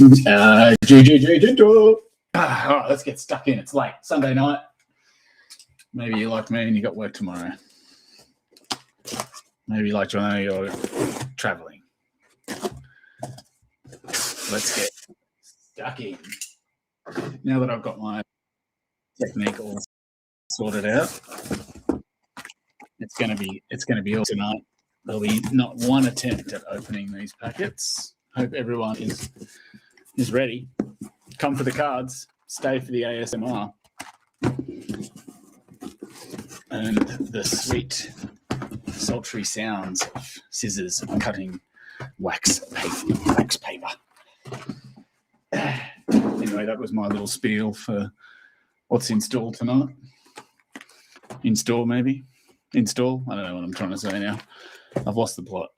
All right, let's get stuck in. It's late. Sunday night. Maybe you're like me and you got work tomorrow. Maybe like Jono, you're traveling. Let's get stuck in. Now that I've got my technique all sorted out, it's gonna be all tonight. There'll be not one attempt at opening these packets. Hope everyone is ready. Come for the cards. Stay for the ASMR. And the sweet, sultry sounds of scissors cutting wax paper. Anyway, that was my little spiel for what's in store tonight. In store, maybe? Install? I don't know what I'm trying to say now. I've lost the plot.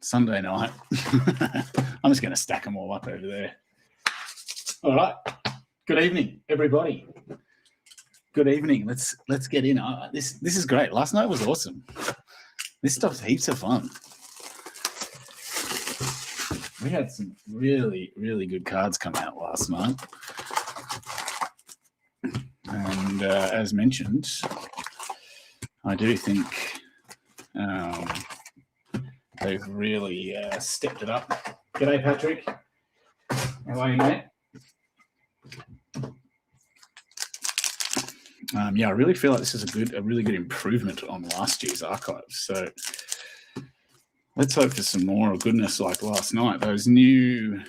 Sunday night. I'm just going to stack them all up over there. All right. Good evening, everybody. Good evening. Let's get in. This is great. Last night was awesome. This stuff's heaps of fun. We had some really, really good cards come out last night. And as mentioned, I do think they've really stepped it up. G'day, Patrick. How are you, mate? Yeah, I really feel like this is a really good improvement on last year's archives. So let's hope for some more goodness like last night. Those new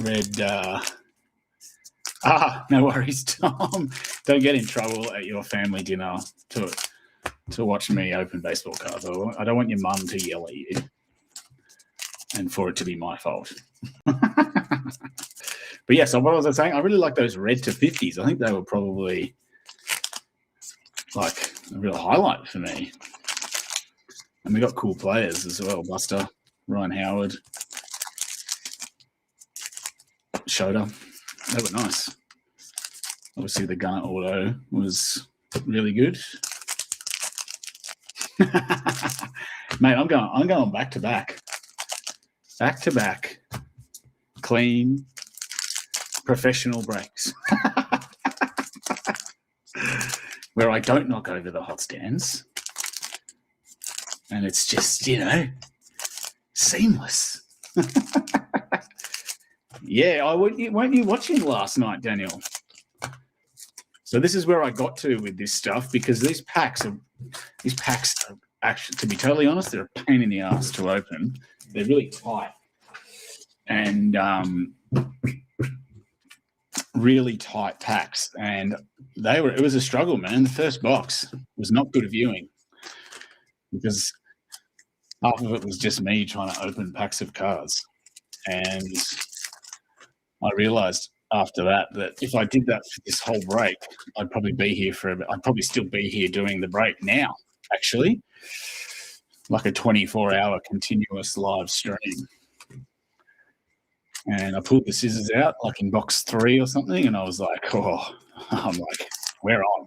red. No worries, Tom. Don't get in trouble at your family dinner to watch me open baseball cards. I don't want your mum to yell at you and for it to be my fault. But yeah, so what was I saying? I really like those red to 50s. I think they were probably like a real highlight for me. And we got cool players as well. Buster, Ryan Howard, Shota. They were nice. Obviously, the Gunner auto was really good. Mate, I'm going back to back. Back to back. Clean, professional breaks. Where I don't knock over the hot stands. And it's just, seamless. Yeah, weren't you watching last night, Daniel? So this is where I got to with this stuff, because these packs are actually, to be totally honest, they're a pain in the ass to open. They're really tight. And really tight packs, and it was a struggle, man. The first box was not good viewing because half of it was just me trying to open packs of cards, and I realized after that if I did that for this whole break, I'd probably still be here doing the break now, actually, like a 24-hour continuous live stream. And I pulled the scissors out, like in box 3 or something, and I was like, we're on.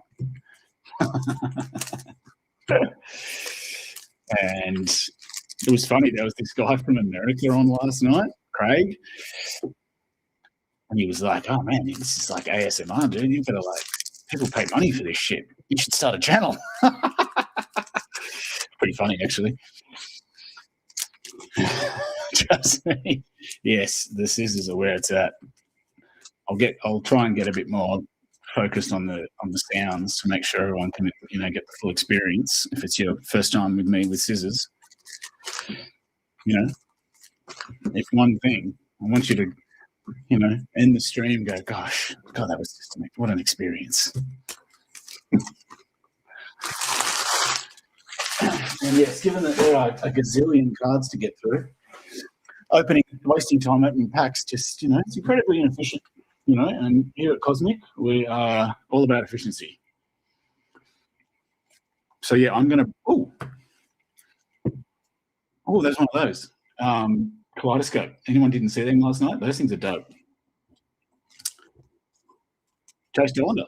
And it was funny. There was this guy from America on last night, Craig, and he was like, oh, man, this is like ASMR, dude. You've got to, people pay money for this shit. You should start a channel. Pretty funny, actually. Trust me. Yes, the scissors are where it's at. I'll try and get a bit more focused on the sounds to make sure everyone can get the full experience. If it's your first time with me with scissors, if one thing, I want you to end the stream, go, gosh, God, that was just what an experience. And yes, given that there are a gazillion cards to get through, wasting time opening packs, just, it's incredibly inefficient, and here at Cosmic, we are all about efficiency. So yeah, I'm going to, there's one of those. Kaleidoscope. Anyone didn't see them last night? Those things are dope. Chase Delander.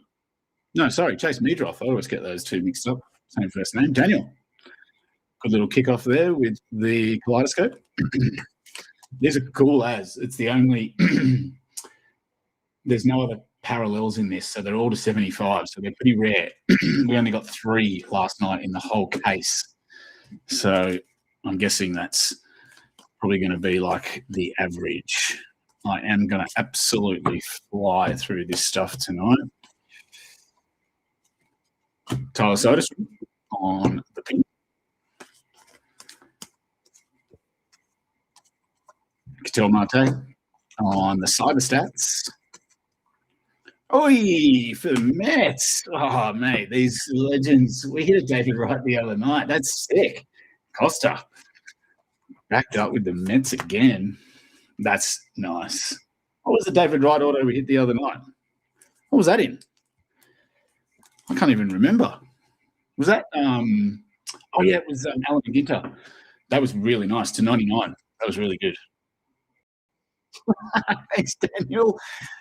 No, sorry, Chase Meadroff. I always get those two mixed up. Same first name. Daniel. Good little kickoff there with the kaleidoscope. These are cool as it's the only. There's no other parallels in this, so they're all to 75, so they're pretty rare. We only got 3 last night in the whole case, so I'm guessing that's probably going to be like the average. I am going to absolutely fly through this stuff tonight. Tyler Soderstrom on the pink. Ketel Marte on the cyber stats. Oi, for the Mets. Oh, mate, these legends. We hit a David Wright the other night. That's sick. Costa backed up with the Mets again. That's nice. What was the David Wright auto we hit the other night? What was that in? I can't even remember. Was that? Oh, yeah, it was Alan McGinter. That was really nice, to 99. That was really good. Thanks, Daniel.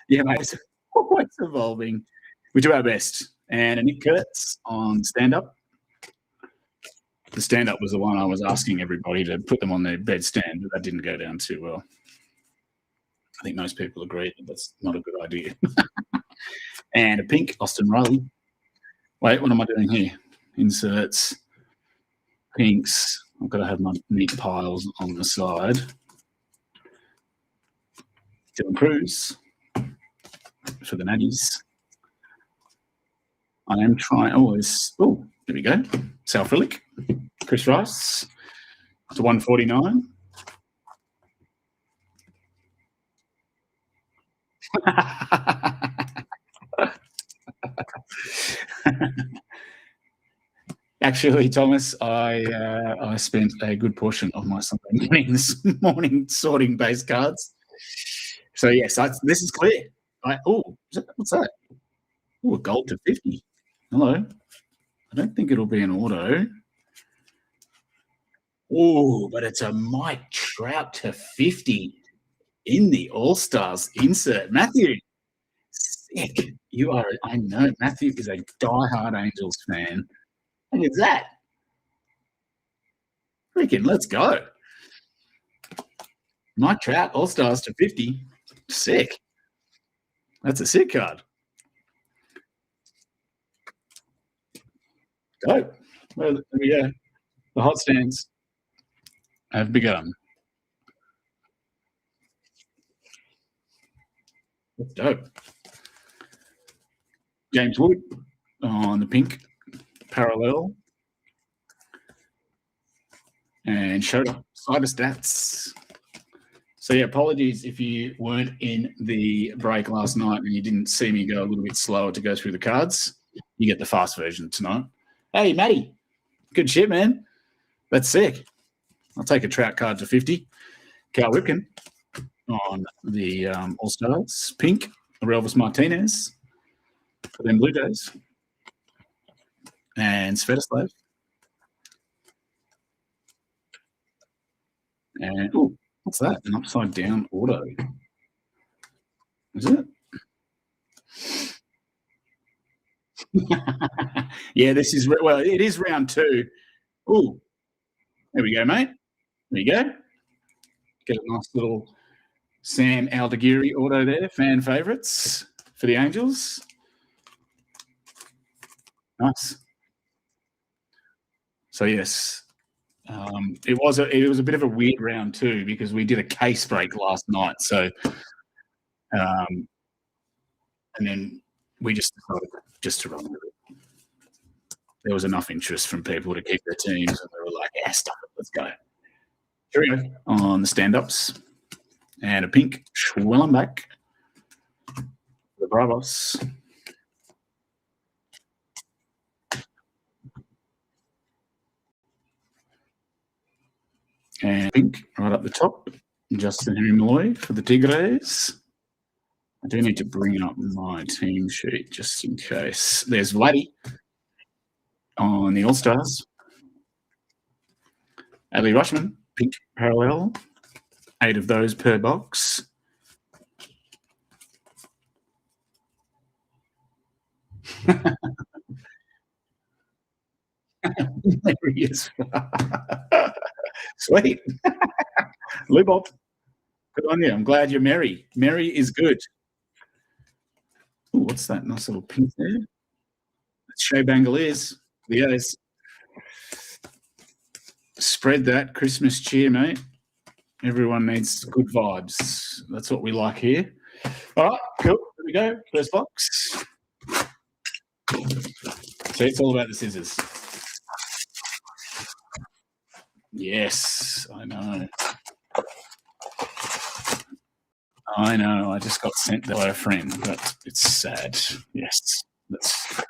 Yeah, mate, it's always evolving. We do our best. And Nick Kurtz on stand-up. The stand-up was the one I was asking everybody to put them on their bed stand, but that didn't go down too well. I think most people agree that that's not a good idea. And a pink, Austin Riley. Wait, what am I doing here? Inserts, pinks. I've got to have my neat piles on the side. Dylan Cruz for the Natties. I am trying. Oh, there we go. Sal Frelick, Chris Rice to 149. Actually, Thomas, I spent a good portion of my Sunday morning this morning sorting base cards. So yes, this is clear. What's that? Oh, a gold to 50. Hello. I don't think it'll be an auto. Oh, but it's a Mike Trout to 50 in the All-Stars insert. Matthew, sick. You are, I know, Matthew is a diehard Angels fan. Look at that. Freaking let's go. Mike Trout, All-Stars to 50. Sick. That's a sick card. Dope. Well, there we go. The hot stands have begun. That's dope. James Wood on the pink parallel. And showed up cyber stats. So yeah, apologies if you weren't in the break last night and you didn't see me go a little bit slower to go through the cards. You get the fast version tonight. Hey, Matty. Good shit, man. That's sick. I'll take a Trout card to 50. Cal Ripken on the All-Stars. Pink, Relvis Martinez for them Blue Jays. And Svetislav. And, what's that? An upside-down auto. Is it? Yeah, this is, well, it is round 2. Ooh, there we go, mate. There you go. Get a nice little Sam Aldeguerri auto there. Fan favourites for the Angels. Nice. So, yes, it was a bit of a weird round 2 because we did a case break last night. So, and then we just decided just to run with it. There was enough interest from people to keep their teams, and they were like, "Yeah, stuff it, let's go." Cheerio on the stand-ups, and a pink Schwellenbach, the Bravos. And pink right up the top, Justin Henry Malloy for the Tigres. I do need to bring up my team sheet just in case. There's Vladdy on the All-Stars. Adley Rushman, pink parallel. 8 of those per box. There he is. Sweet. Lou Bob. Good on you. I'm glad you're merry. Merry is good. Ooh, what's that nice little pink there? That's Shea Bangaliers. Yes. Spread that Christmas cheer, mate. Everyone needs good vibes. That's what we like here. All right, cool. Here we go. First box. See, it's all about the scissors. Yes, I know. I know. I just got sent that by a friend, but it's sad. Yes. That's...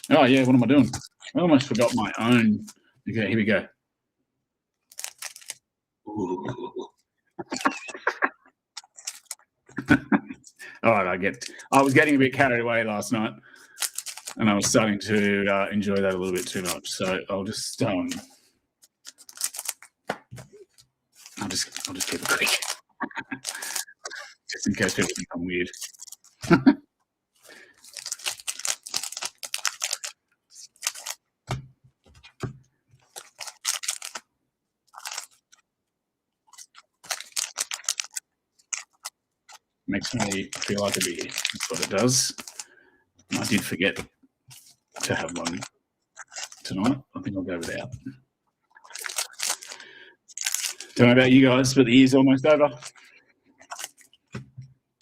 Oh, yeah. What am I doing? I almost forgot my own. Okay, here we go. All right, I was getting a bit carried away last night, and I was starting to enjoy that a little bit too much. So I'll just keep it quick, just in case people think I'm weird. Makes me feel like a beer. That's what it does. I did forget to have one tonight. I think I'll go without. Don't know about you guys, but the year's almost over.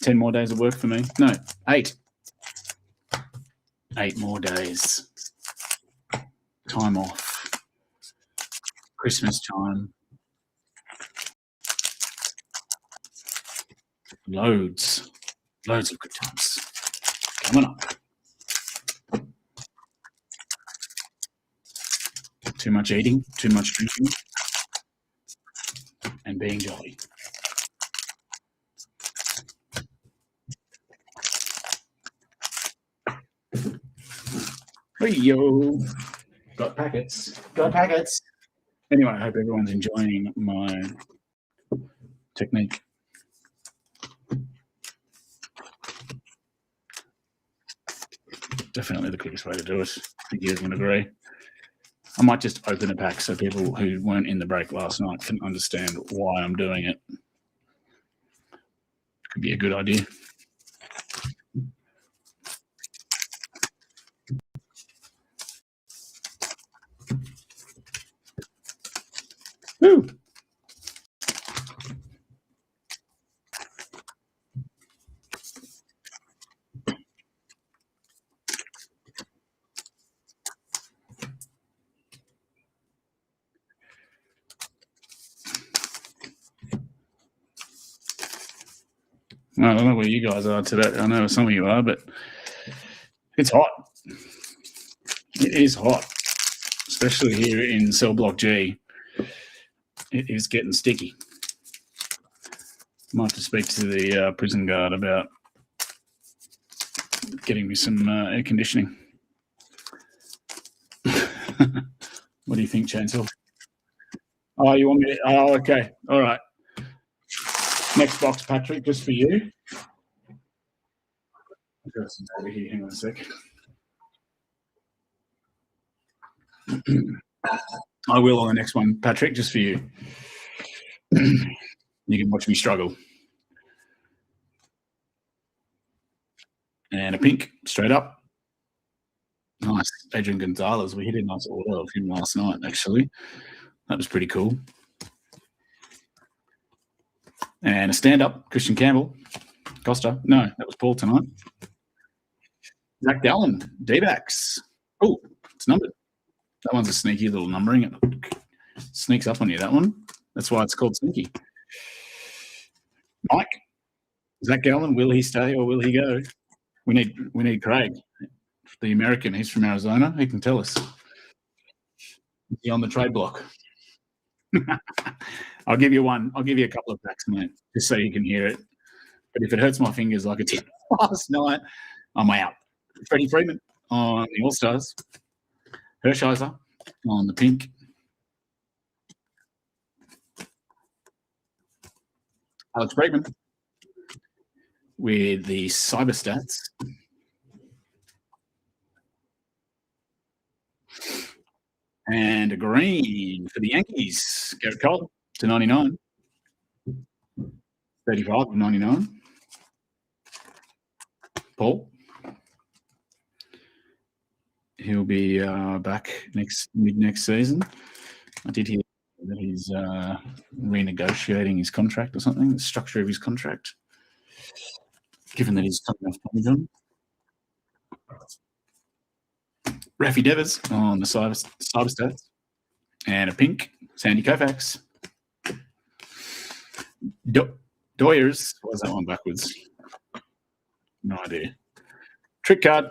10 more days of work for me. No, 8. 8 more days. Time off. Christmas time. Loads of good times coming up. Too much eating, too much drinking, and being jolly. Hey yo, got packets. Anyway, I hope everyone's enjoying my technique. Definitely the quickest way to do it. I think you can agree. I might just open a pack so people who weren't in the break last night can understand why I'm doing it. Could be a good idea. Woo! I don't know where you guys are today. I know some of you are, but it's hot. It is hot, especially here in cell block G. It is getting sticky. Might have to speak to the prison guard about getting me some air conditioning. What do you think, Chancellor? Oh, you want me to? Oh, okay. All right. Next box, Patrick, just for you. I've got some over here. Hang on a sec. I will on the next one, Patrick, just for you. You can watch me struggle. And a pink, straight up. Nice. Adrian Gonzalez. We hit a nice order of him last night, actually. That was pretty cool. And a stand-up, Christian Campbell. Costa. No, that was Paul tonight. Zach Gallen, D-backs. Oh, it's numbered. That one's a sneaky little numbering. It sneaks up on you, that one. That's why it's called sneaky. Mike, Zach Gallen, will he stay or will he go? We need Craig, the American. He's from Arizona. He can tell us. Is he on the trade block? I'll give you one. I'll give you a couple of packs, mate, just so you can hear it. But if it hurts my fingers like it did last night, I'm out. Freddie Freeman on the All-Stars. Hershiser on the pink. Alex Bregman with the cyber stats. And a green for the Yankees. Garrett Cole to 99. 35 of 99. Paul. He'll be back mid next season. I did hear that he's renegotiating his contract or something, the structure of his contract, given that he's coming off Tommy Raffy Devers on the cyber stats. And a pink, Sandy Koufax. Doyers. Why is that one backwards? No idea. Trick card.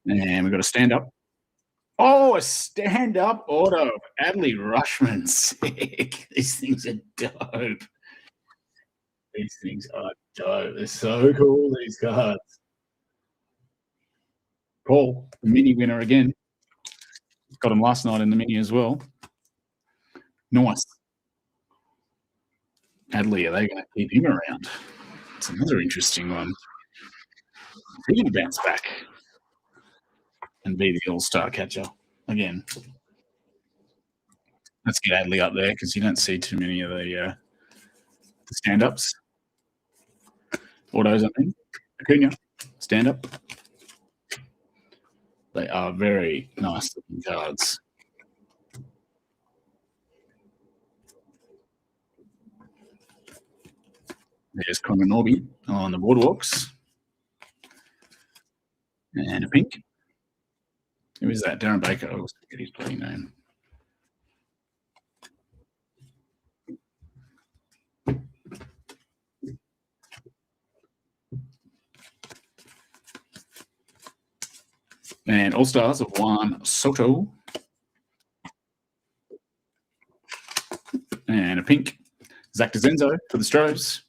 And we've got a stand-up. Oh, a stand-up auto. Adley Rushman. Sick. These things are dope. These things are dope. They're so cool, these cards. Paul, the mini winner again. Got him last night in the mini as well. Nice. Adley, are they going to keep him around? It's another interesting one. He's going to bounce back and be the all-star catcher again. Let's get Adley up there because you don't see too many of the stand-ups. Autos, I mean. Acuna, stand-up. They are very nice-looking cards. There's Connor Norby on the boardwalks. And a pink. Who is that? Darren Baker. I always forget his bloody name. And All-Stars of Juan Soto. And a pink. Zach DeZenzo for the Stros.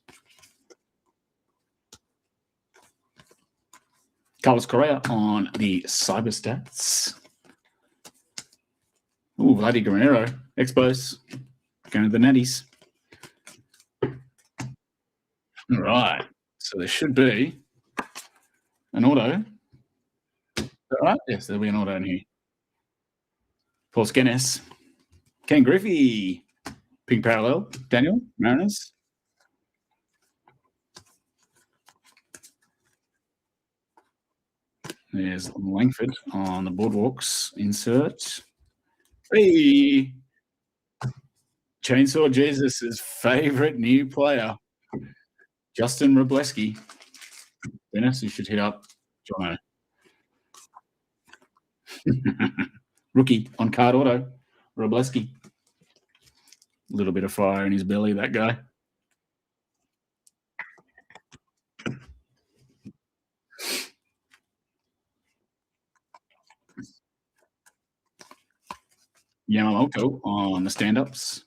Carlos Correa on the cyber stats. Ooh, Vladdy Guerrero. Expos. Going to the Natties. All right. So there should be an auto. Is that right? Yes, there'll be an auto in here. Paul Skenes. Ken Griffey. Pink parallel. Daniel, Mariners. There's Langford on the boardwalks. Insert. Hey! Chainsaw Jesus' favorite new player, Justin Robleski. Dennis, you should hit up Jono. Rookie on card auto, Robleski. A little bit of fire in his belly, that guy. Yamamoto on the stand-ups.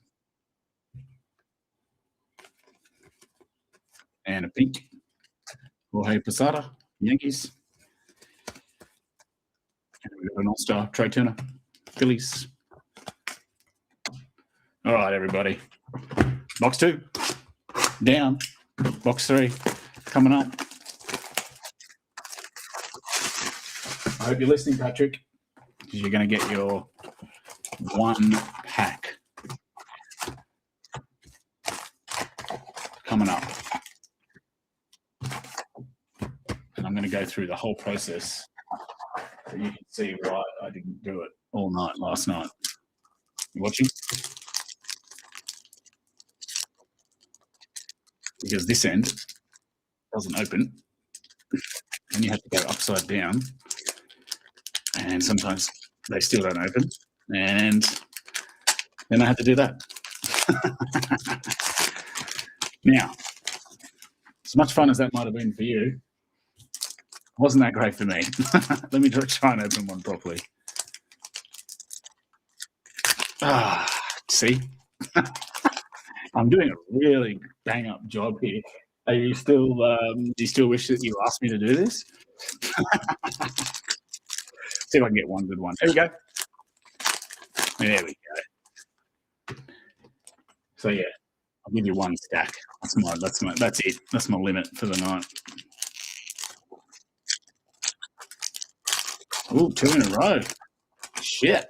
And a pink. Jorge Posada, Yankees. And we've got an all-star, Trey Turner, Phillies. All right, everybody. Box 2, down. Box 3, coming up. I hope you're listening, Patrick, because you're going to get your 1 pack coming up. And I'm going to go through the whole process so you can see why I didn't do it all night last night. You watching? Because this end doesn't open and you have to go upside down, and sometimes they still don't open, and then I had to do that. Now, as much fun as that might have been for you, wasn't that great for me. Let me try and open one properly. See? I'm doing a really bang up job here. Are you still? Do you still wish that you asked me to do this? See if I can get one good one. There we go. There we go. So yeah, I'll give you one stack. That's it. That's my limit for the night. Ooh, 2 in a row. Shit.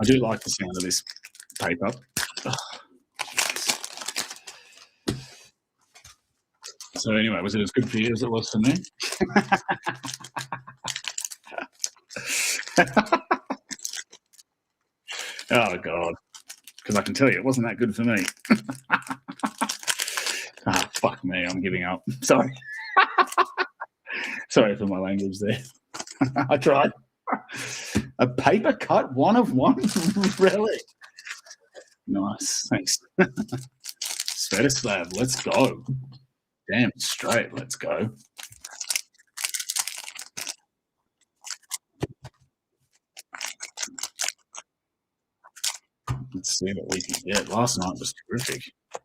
I do like the sound of this paper. Ugh. So anyway, was it as good for you as it was for me? Oh God, because I can tell you it wasn't that good for me. Ah, fuck me, I'm giving up. Sorry. Sorry for my language there. I tried. A paper cut 1 of 1 relic. Nice, thanks. Svetoslav, let's go. Damn straight, let's go. Let's see what we can get. Last night was terrific. A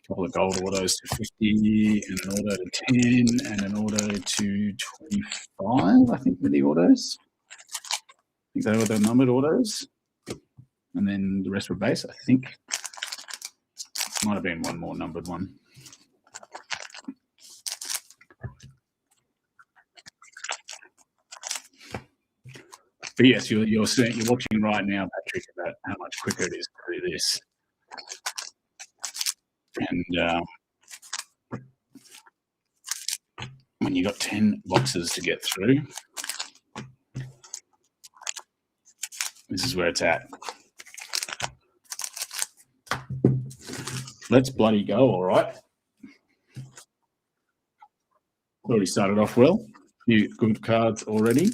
couple of gold autos to 50, and an auto to 10, and an auto to 25, I think, were the autos. I think they were the numbered autos. And then the rest were base, I think. Might have been one more numbered one. But yes, you're watching right now, Patrick, about how much quicker it is to do this. And when you got 10 boxes to get through, this is where it's at. Let's bloody go, all right. Already started off well. A few good cards already.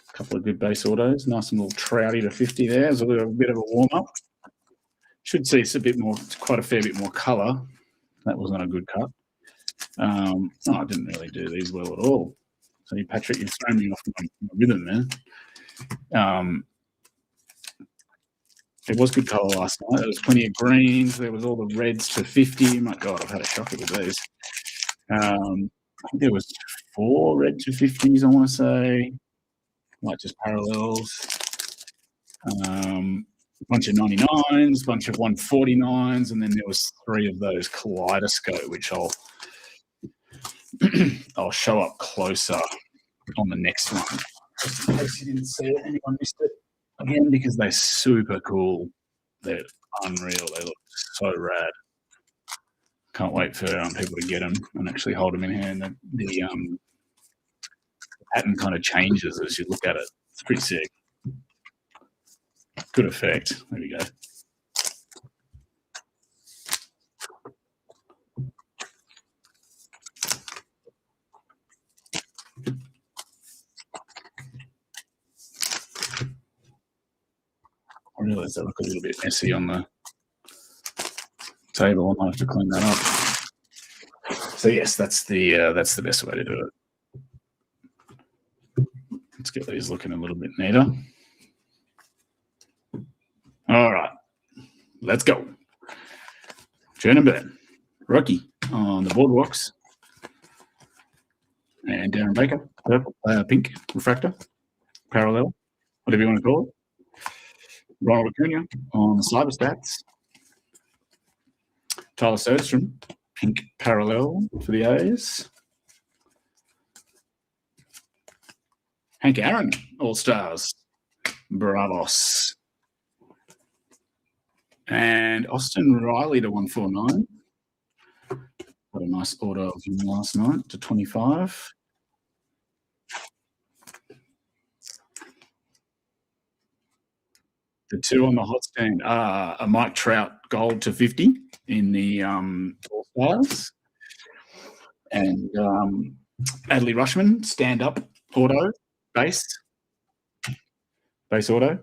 A couple of good base autos. Nice and little Trouty to 50 there. There's a bit of a warm-up. Should see it's a bit more, quite a fair bit more colour. That wasn't a good cut. I didn't really do these well at all. So, Patrick, you've thrown me off my rhythm there. It was good colour last night. There was plenty of greens. There was all the reds to 50. My God, I've had a shocker with these. I think there was 4 red to 50s, I want to say. Like just parallels. A bunch of 99s, a bunch of 149s, and then there was 3 of those kaleidoscope, which I'll show up closer on the next one. In case you didn't see it, anyone missed it again, because they're super cool. They're unreal. They look so rad. Can't wait for people to get them and actually hold them in hand. The pattern kind of changes as you look at it. It's pretty sick. Good effect. There we go. I realise they look a little bit messy on the table. I might have to clean that up. So yes, that's the best way to do it. Let's get these looking a little bit neater. All right, let's go. Jordan Byrne, rookie on the Boardwalks, and Darren Baker, purple, pink refractor, parallel, whatever you want to call it. Ronald Acuna on the Cyber Stats. Tyler Soderstrom, pink parallel for the A's. Hank Aaron, All-Stars, Bravos. And Austin Riley to 149. Got a nice order of him last night to 25. The 2 on the hot stand are a Mike Trout gold to 50 in the All-Stars. And Adley Rushman, stand-up auto, base auto.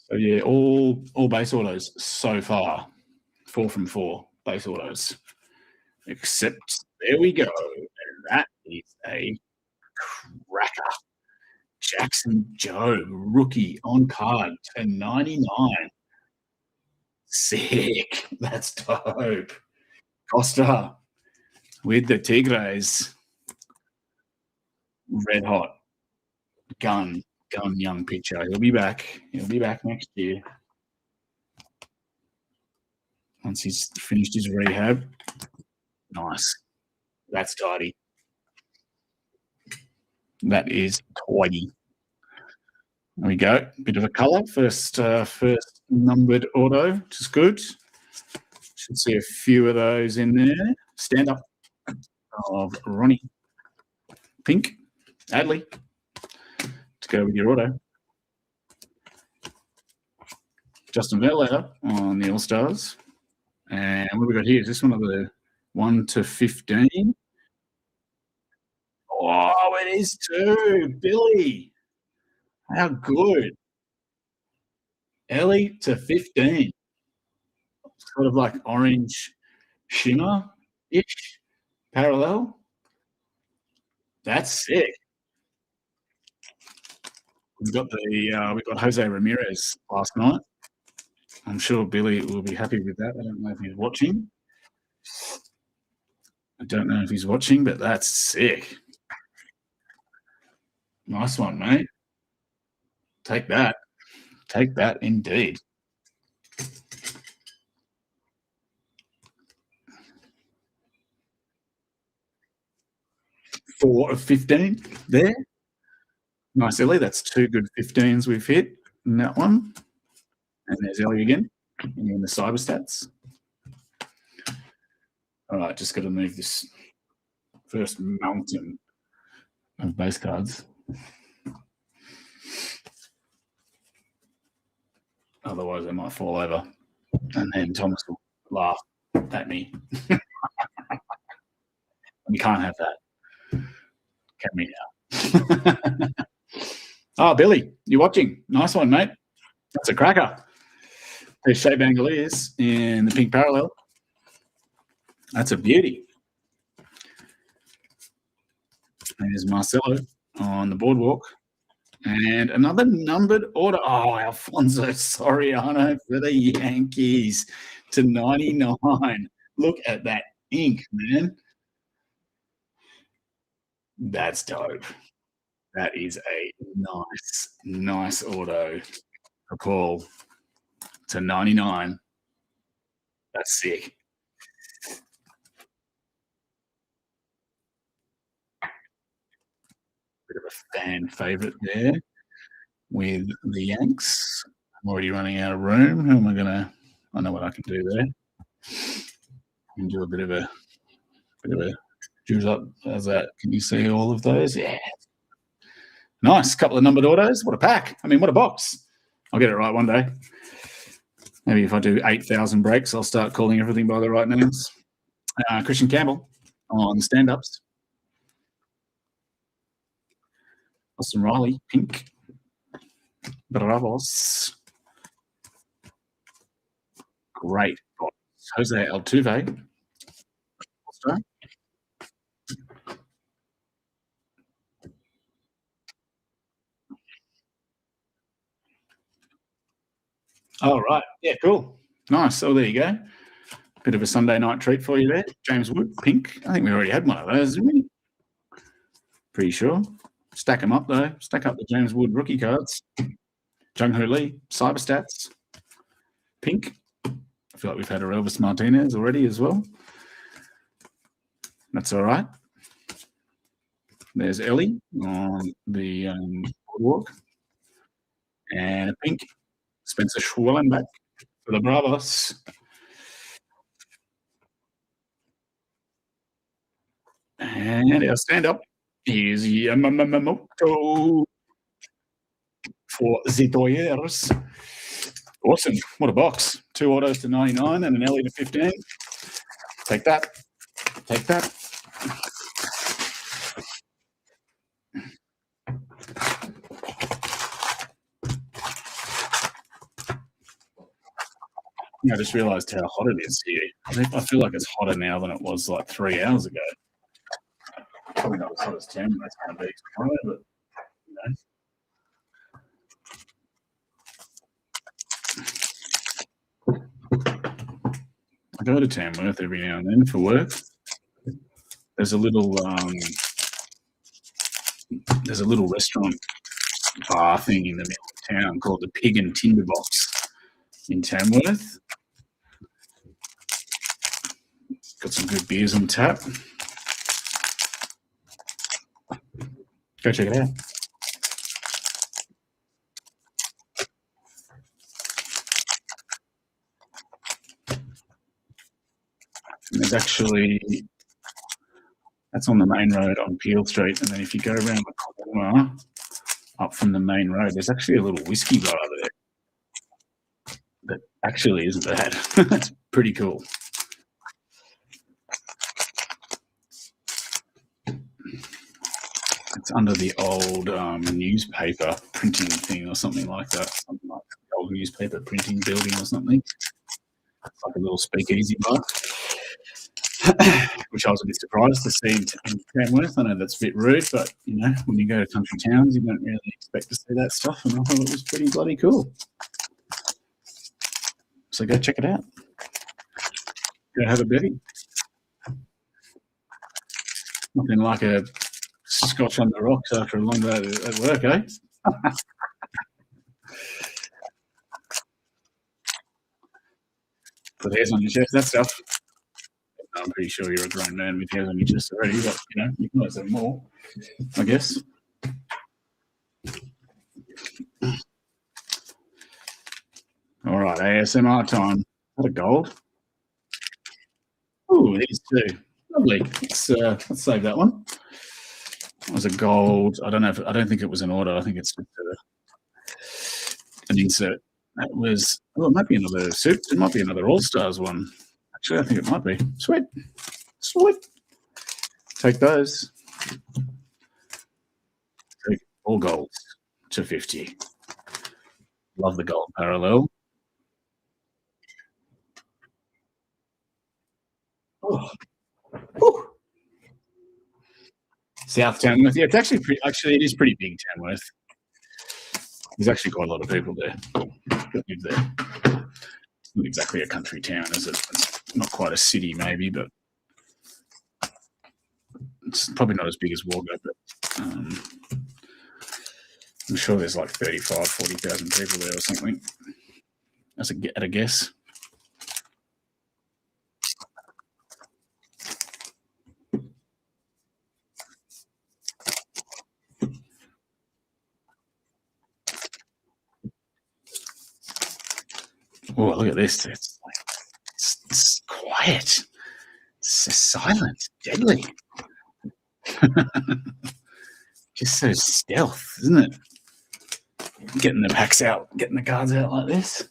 So, yeah, all base autos so far. 4 from 4 base autos. Except, there we go. And that is a cracker. Jackson Joe, rookie on card to 99. Sick. That's dope. Costa. with the Tigres. Red hot. Gun young pitcher. He'll be back. He'll be back next year. Once he's finished his rehab. Nice. That's tidy. That is tidy. There we go. Bit of a colour. First numbered auto, which is good. Should see a few of those in there. Stand up of Ronnie. Pink. Adley. To go with your auto. Justin Verlander on the All-Stars. And what have we got here? Is this one of the 1 to 15? Oh, it is too. Billy. How good. Ellie to 15. Sort of like orange shimmer-ish parallel. That's sick. We got Jose Ramirez last night. I'm sure Billy will be happy with that. I don't know if he's watching. But that's sick. Nice one, mate. Take that. Take that indeed. 4 of 15 there. Nice, Ellie. That's 2 good 15s we've hit in that one. And there's Ellie again in the cyber stats. All right, just got to move this first mountain of base cards. Otherwise, they might fall over. And then Thomas will laugh at me. We can't have that. Can we now? Oh, Billy, you're watching. Nice one, mate. That's a cracker. There's Shea Bangaliers in the pink parallel. That's a beauty. And there's Marcelo on the boardwalk. And another numbered order. Oh, Alfonso Soriano for the Yankees to 99. Look at that ink, man. That's dope. That is a nice auto for Paul to 99. That's sick. Bit of a fan favorite there with the Yanks. I'm already running out of room. Who am I gonna? I know what I can do there. I can do a bit of a juice up. How's that? Can you see all of those? Yeah. Nice. Couple of numbered autos. What a pack. I mean, what a box. I'll get it right one day. Maybe if I do 8,000 breaks, I'll start calling everything by the right names. Christian Campbell on stand-ups. Austin Riley, pink. Bravos. Great box. Jose Altuve. Oh, right. Yeah, cool. Nice. So there you go. Bit of a Sunday night treat for you there. James Wood, pink. I think we already had one of those, didn't we? Pretty sure. Stack them up, though. Stack up the James Wood rookie cards. Jung Hoo Lee, cyber stats. Pink. I feel like we've had a Elvis Martinez already as well. That's all right. There's Ellie on the boardwalk. And a pink. Spencer Schwellenbach for the Bravos. And our stand-up is Yamamoto for the Doyers. Awesome. What a box. 2 autos to 99 and an Ellie to 15. Take that. Take that. I just realised how hot it is here. I feel like it's hotter now than it was like 3 hours ago. Probably not as hot as 10. That's going to be tomorrow, but I go to Tamworth every now and then for work. there's a little restaurant bar thing in the middle of town called the Pig and Tinderbox in Tamworth. Got some good beers on tap. Go check it out. And there's actually, that's on the main road on Peel Street, and then if you go around the corner up from the main road, there's actually a little whiskey bar there that actually isn't bad. It's pretty cool. It's under the old newspaper printing thing or something like that. Something like the old newspaper printing building or something. It's like a little speakeasy bar, which I was a bit surprised to see in Tamworth. I know that's a bit rude, but you know, when you go to country towns, you don't really expect to see that stuff, and I thought it was pretty bloody cool. So go check it out. Go have a bevy. Nothing like a scotch on the rocks after a long day at work, eh? Put hairs on your chest, that stuff. I'm pretty sure you're a grown man with hairs on your chest already, but you know, you can always have more, I guess. All right, ASMR time. Is that a gold? Oh, it is too. Lovely. Let's save that one. It was a gold. I don't think it was an order. I think it's an insert. That was, it might be another suit. It might be another All Stars one. Actually, I think it might be. Sweet. Take those. Take all golds to 50. Love the gold parallel. Oh. Woo. South Tamworth. Yeah, it's actually it is pretty big, Tamworth. There's actually quite a lot of people there that live there. It's not exactly a country town, is it? It's not quite a city, maybe, but it's probably not as big as Wagga, but I'm sure there's like 35,000, 40,000 people there or something, at a guess. Oh, look at this. It's quiet. It's silent, deadly. Just so stealth, isn't it? Getting the packs out, getting the cards out like this.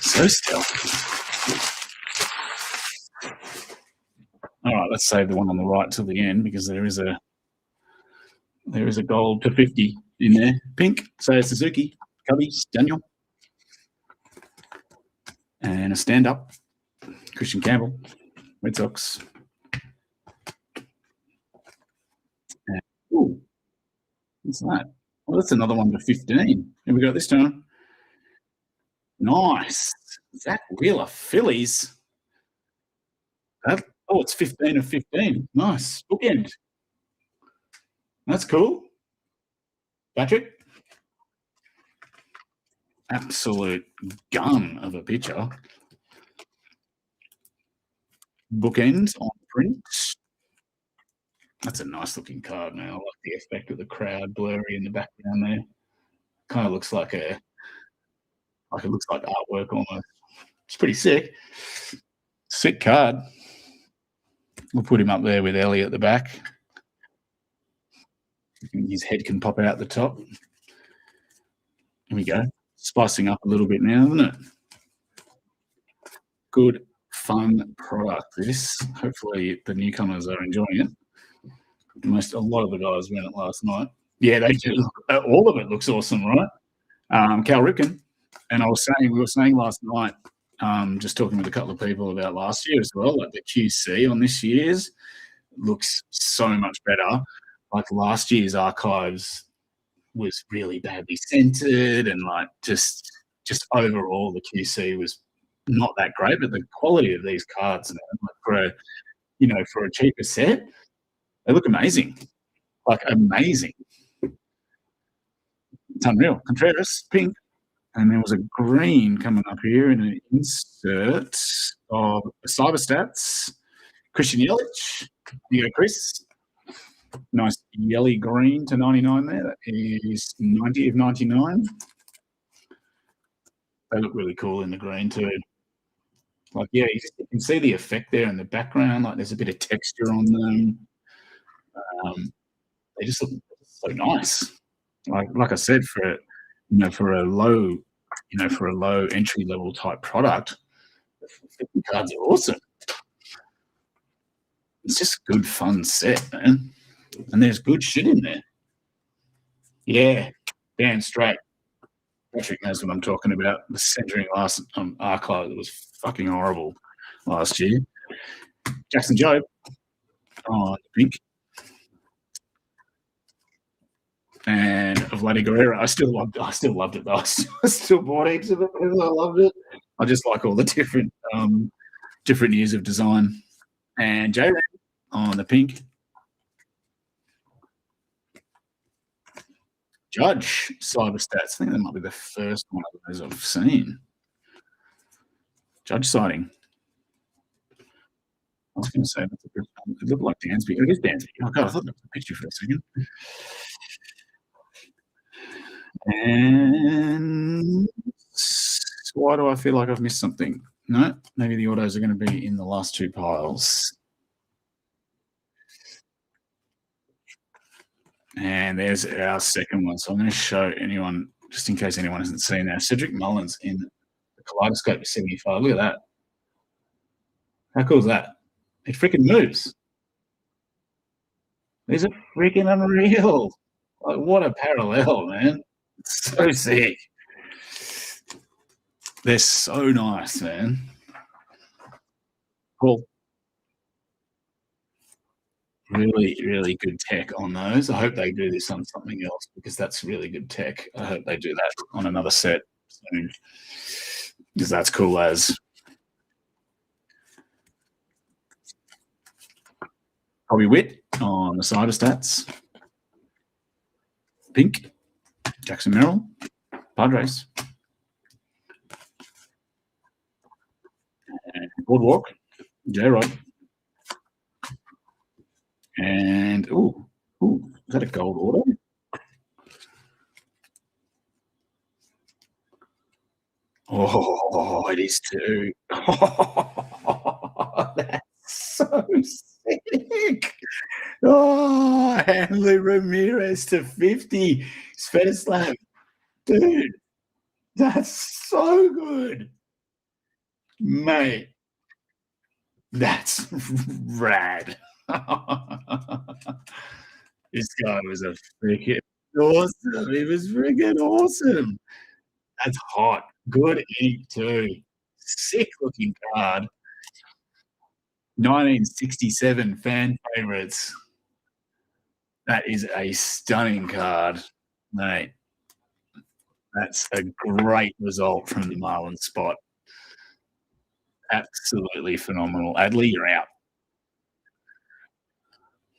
So stealth. All right, let's save the one on the right till the end because there is a gold to 50 in there. Pink, Seiya Suzuki, Cubbies, Daniel. And a stand-up, Christian Campbell, Red Sox. And, ooh, what's that? Well, that's another one to 15. Here we go this time. Nice. Zach Wheeler, Phillies. It's 15 of 15. Nice. Bookend. That's cool. Patrick. Absolute gun of a picture. Bookends on print. That's a nice looking card, man. I like the effect of the crowd blurry in the background there. Kind of looks like it looks like artwork almost. It's pretty sick. Sick card. We'll put him up there with Ellie at the back. His head can pop out the top. Here we go. Spicing up a little bit now, isn't it? Good, fun product. This. Hopefully the newcomers are enjoying it. A lot of the guys went it last night. Yeah, they do. All of it looks awesome, right? Cal Ripken. And we were saying last night, just talking with a couple of people about last year as well, like the QC on this year's looks so much better. Like last year's archives was really badly centered, and like just overall the QC was not that great. But the quality of these cards, man, like for a cheaper set, they look amazing, like amazing. It's unreal. Contreras, pink, and there was a green coming up here in an insert of Cyberstats. Christian Yelich. You go, Chris. Nice yelly green to 99 there. That is 90 of 99. They look really cool in the green too. Like, yeah, you can see the effect there in the background. Like, there's a bit of texture on them. They just look so nice. Like I said, for a low entry level type product, the 50 cards are awesome. It's just a good fun set, man. And there's good shit in there. Yeah, damn straight. Patrick knows what I'm talking about. The centering last Archive that was fucking horrible last year. Jackson Jobe on pink. And Vladdy Guerrero. I still loved it though. I still bought heaps of it because I loved it. I just like all the different years of design. And J-Ram on the pink. Judge Cyberstats. I think that might be the first one of those I've seen. Judge sighting. I was going to say it looked like Dansby. It is Dansby. Oh god, I thought that was a picture for a second. And why do I feel like I've missed something? No, maybe the autos are going to be in the last two piles. And there's our second one. So I'm going to show anyone, just in case anyone hasn't seen that. Cedric Mullins in the Kaleidoscope 75. Look at that. How cool is that? It freaking moves. These are freaking unreal. Like, what a parallel, man. It's so sick. They're so nice, man. Cool. Really, really good tech on those. I hope they do this on something else because that's really good tech. I hope they do that on another set soon because that's cool as. Bobby Witt on the Cyberstats. Pink. Jackson Merrill. Padres. And Boardwalk. J-Rod. And, is that a gold auto? Oh, it is too. Oh, that's so sick. Oh, Hanley Ramirez to 50. Svetislav. Dude, that's so good. Mate, that's rad. This guy was a freaking awesome. He was freaking awesome. That's hot. Good ink too. Sick looking card. 1967 fan favorites. That is a stunning card, mate. That's a great result from the Marlins spot. Absolutely phenomenal. Adley, you're out.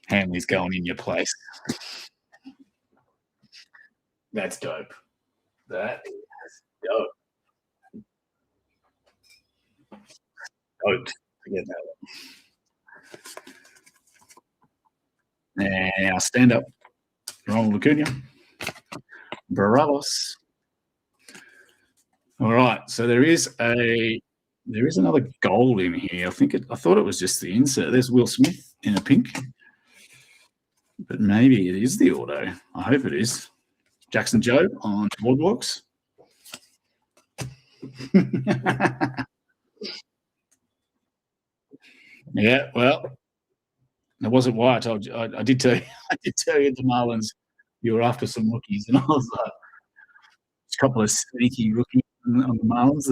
Hanley's going in your place. That's dope. That is dope. Dope. Forget that one. And our stand-up, Ronald Acuna. Baralos. All right, so there is another gold in here. I thought it was just the insert. There's Will Smith in a pink, but maybe it is the auto. I hope it is. Jackson Jobe on Boardwalks. Yeah, well, that wasn't why I told you. I did tell you. I did tell you the Marlins. You were after some rookies, and I was like, a couple of sneaky rookies on the Marlins,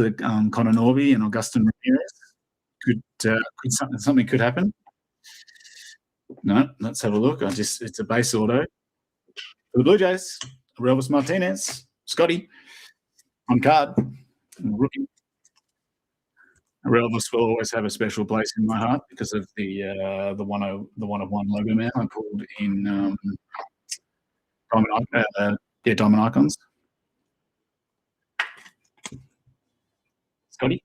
Connor Norby and Augustin Ramirez. Could something could happen? No, let's have a look. It's a base auto for the Blue Jays Relvis Martinez, Scotty, on card, rookie. Relvis will always have a special place in my heart because of the one of one logo man I pulled in Diamond Icons. Scotty.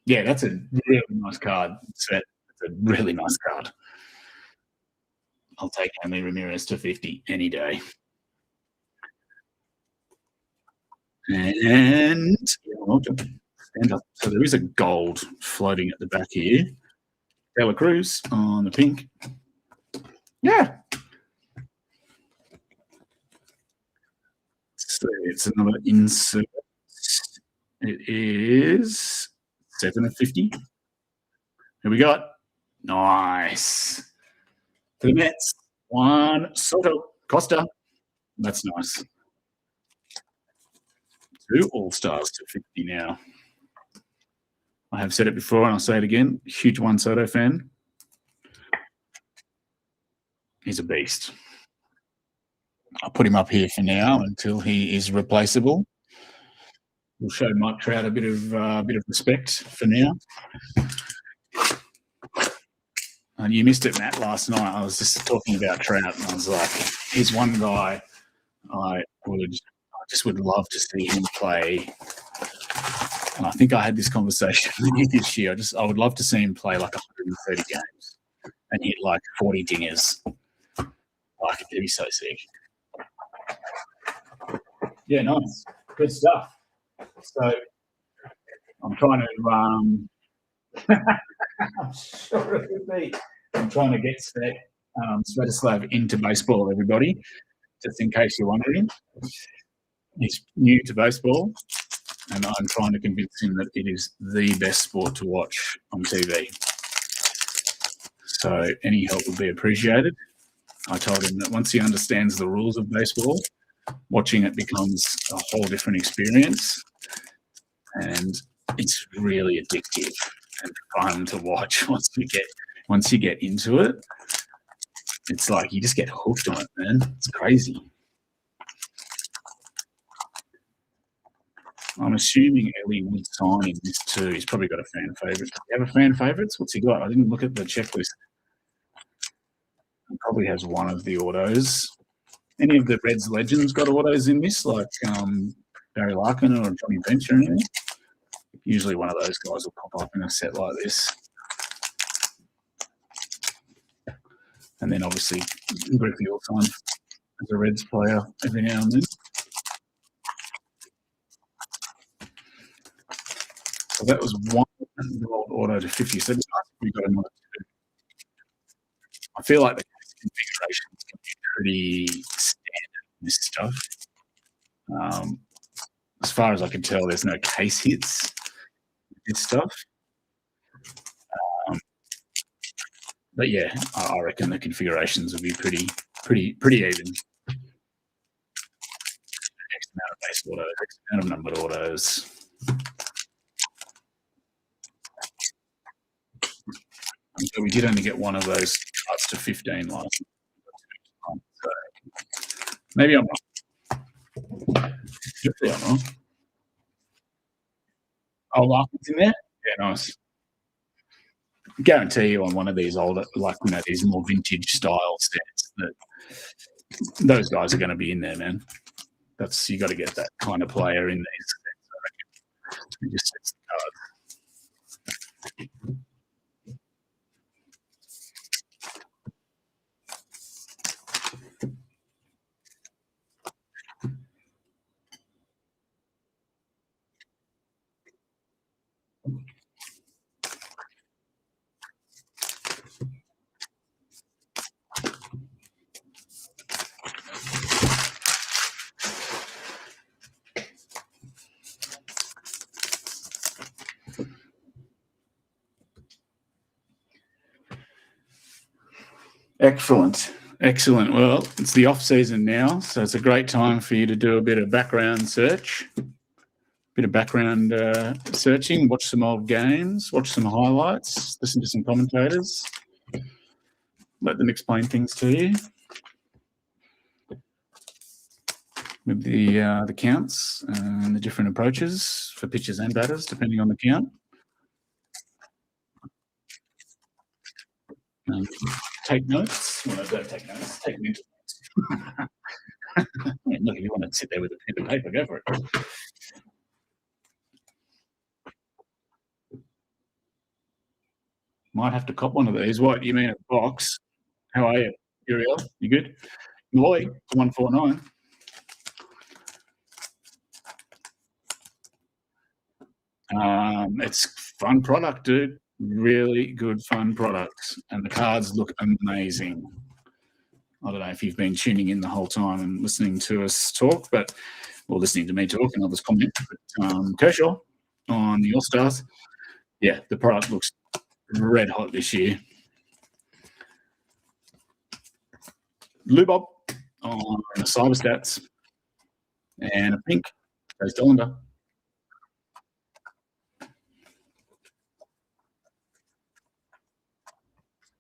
Yeah, that's a really nice card set. It's a really nice card. I'll take Hanley Ramirez to 50 any day. And stand up. So there is a gold floating at the back here. Taylor Cruz on the pink. Yeah. So it's another insert. It is 7 of 50. Here we got. Nice. For the Mets, Juan Soto Costa. That's nice. 2 All-Stars to 50 now. I have said it before and I'll say it again. Huge Juan Soto fan. He's a beast. I'll put him up here for now until he is replaceable. We'll show Mike Trout a bit of respect for now. And you missed it, Matt, last night. I was just talking about Trout, and I was like, he's one guy I just would love to see him play. And I think I had this conversation this year. I would love to see him play like 130 games and hit like 40 dingers. Like, it'd be so sick. Yeah, nice. Good stuff. So I'm trying to I'm sure it would be. I'm trying to get Svetislav into baseball, everybody, just in case you're wondering. He's new to baseball, and I'm trying to convince him that it is the best sport to watch on TV. So any help would be appreciated. I told him that once he understands the rules of baseball, watching it becomes a whole different experience, and it's really addictive and fun to watch once you get into it. It's like you just get hooked on it, man. It's crazy. I'm assuming Ellie would sign in this too. He's probably got a fan favourite. Do you have a fan favourites? What's he got? I didn't look at the checklist. He probably has one of the autos. Any of the Reds legends got autos in this, like Barry Larkin or Johnny Bench or anything? Usually one of those guys will pop up in a set like this. And then obviously Griffey will sign as a Reds player every now and then. So that was one gold auto to 50. So we got another 2. I feel like the configurations can be pretty standard in this stuff. As far as I can tell, there's no case hits with this stuff. But yeah, I reckon the configurations will be pretty even. X amount of base autos, X amount of numbered autos. So we did only get one of those up to 15 last time. So maybe I'm wrong. Hopefully I'm wrong. Oh, Larkin's in there? Yeah, nice. I guarantee you on one of these older, like, these more vintage style sets, that those guys are going to be in there, man. You got to get that kind of player in these sets, I reckon. It just sets the cards. Excellent. Well, it's the off season now, so it's a great time for you to do a bit of background search, searching, watch some old games, watch some highlights, listen to some commentators, let them explain things to you. with the counts and the different approaches for pitchers and batters, depending on the count. Take notes. Well, don't take notes. Take mental notes. Look, if you want to sit there with a pen and paper, go for it. Might have to cop one of these. What, you mean a box? How are you? Uriel, you good? Loy, 149. It's fun product, dude. Really good fun products. And the cards look amazing. I don't know if you've been tuning in the whole time and listening to us talk, or listening to me talk and others comment. But Kershaw on the All-Stars. Yeah, the product looks red hot this year. Lubob on the Cyber Stats. And a pink goes to Dollander.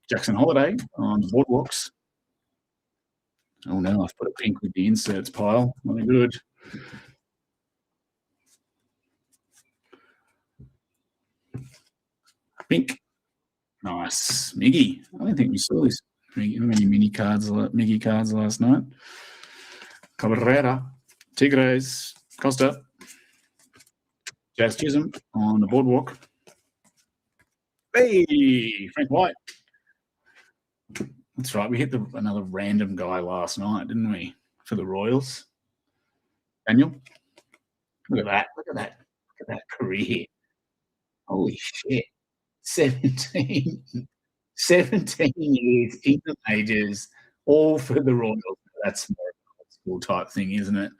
Jackson Holiday on the Boardwalks. Oh no, I've put a pink with the inserts pile. Not good. Pink. Nice. Miggy. I don't think we saw this many Miggy cards last night. Cabrera. Tigres. Costa. Jazz Chisholm on the Boardwalk. Hey, Frank White. That's right. We hit another random guy last night, didn't we? For the Royals. Daniel. Look at that. Look at that. Look at that career. Holy shit. 17 years in the majors, all for the Royals. That's more of an old school type thing, isn't it?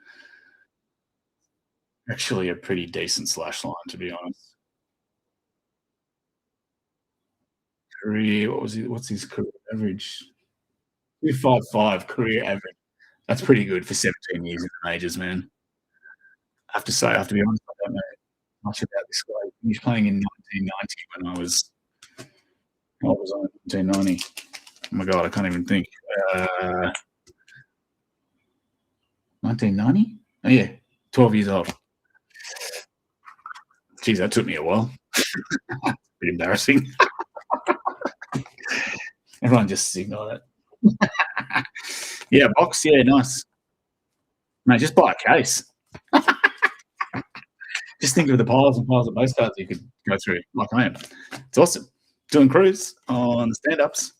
Actually, a pretty decent slash line, to be honest. Career, what's his career average? 255 career average. That's pretty good for 17 years in the majors, man. I have to say, I have to be honest, I don't know much about this guy. He was playing in 1990 when I was on 1990. Oh my god, I can't even think. 1990? Oh yeah, 12 years old. Geez, that took me a while. Pretty embarrassing. Everyone just ignore that. Yeah, box. Yeah, nice. Mate, just buy a case. Just think of the piles and piles of base cards you could go through, like I am. It's awesome. Dylan Cruz on the stand-ups.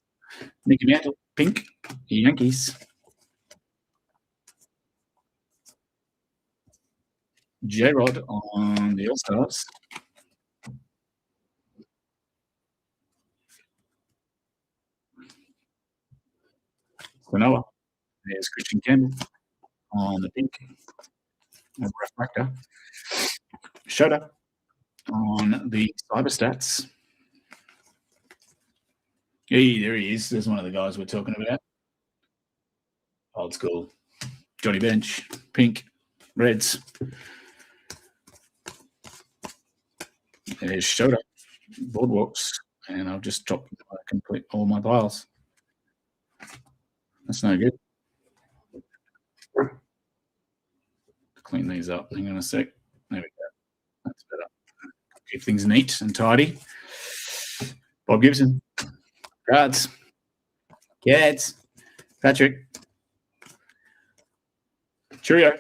Mickey Mantle, pink, Yankees. J-Rod on the All-Stars. Quinoa. There's Christian Campbell on the pink. Refractor. Shota on the Cyber Stats. Hey, there he is. There's one of the guys we're talking about. Old school. Johnny Bench, pink, Reds. There's Shota, Boardwalks, and I've just dropped complete all my piles. That's no good. Clean these up. Hang on a sec. There we go. That's better. Keep things neat and tidy. Bob Gibson. Cards. Cats. Patrick. Cheerio.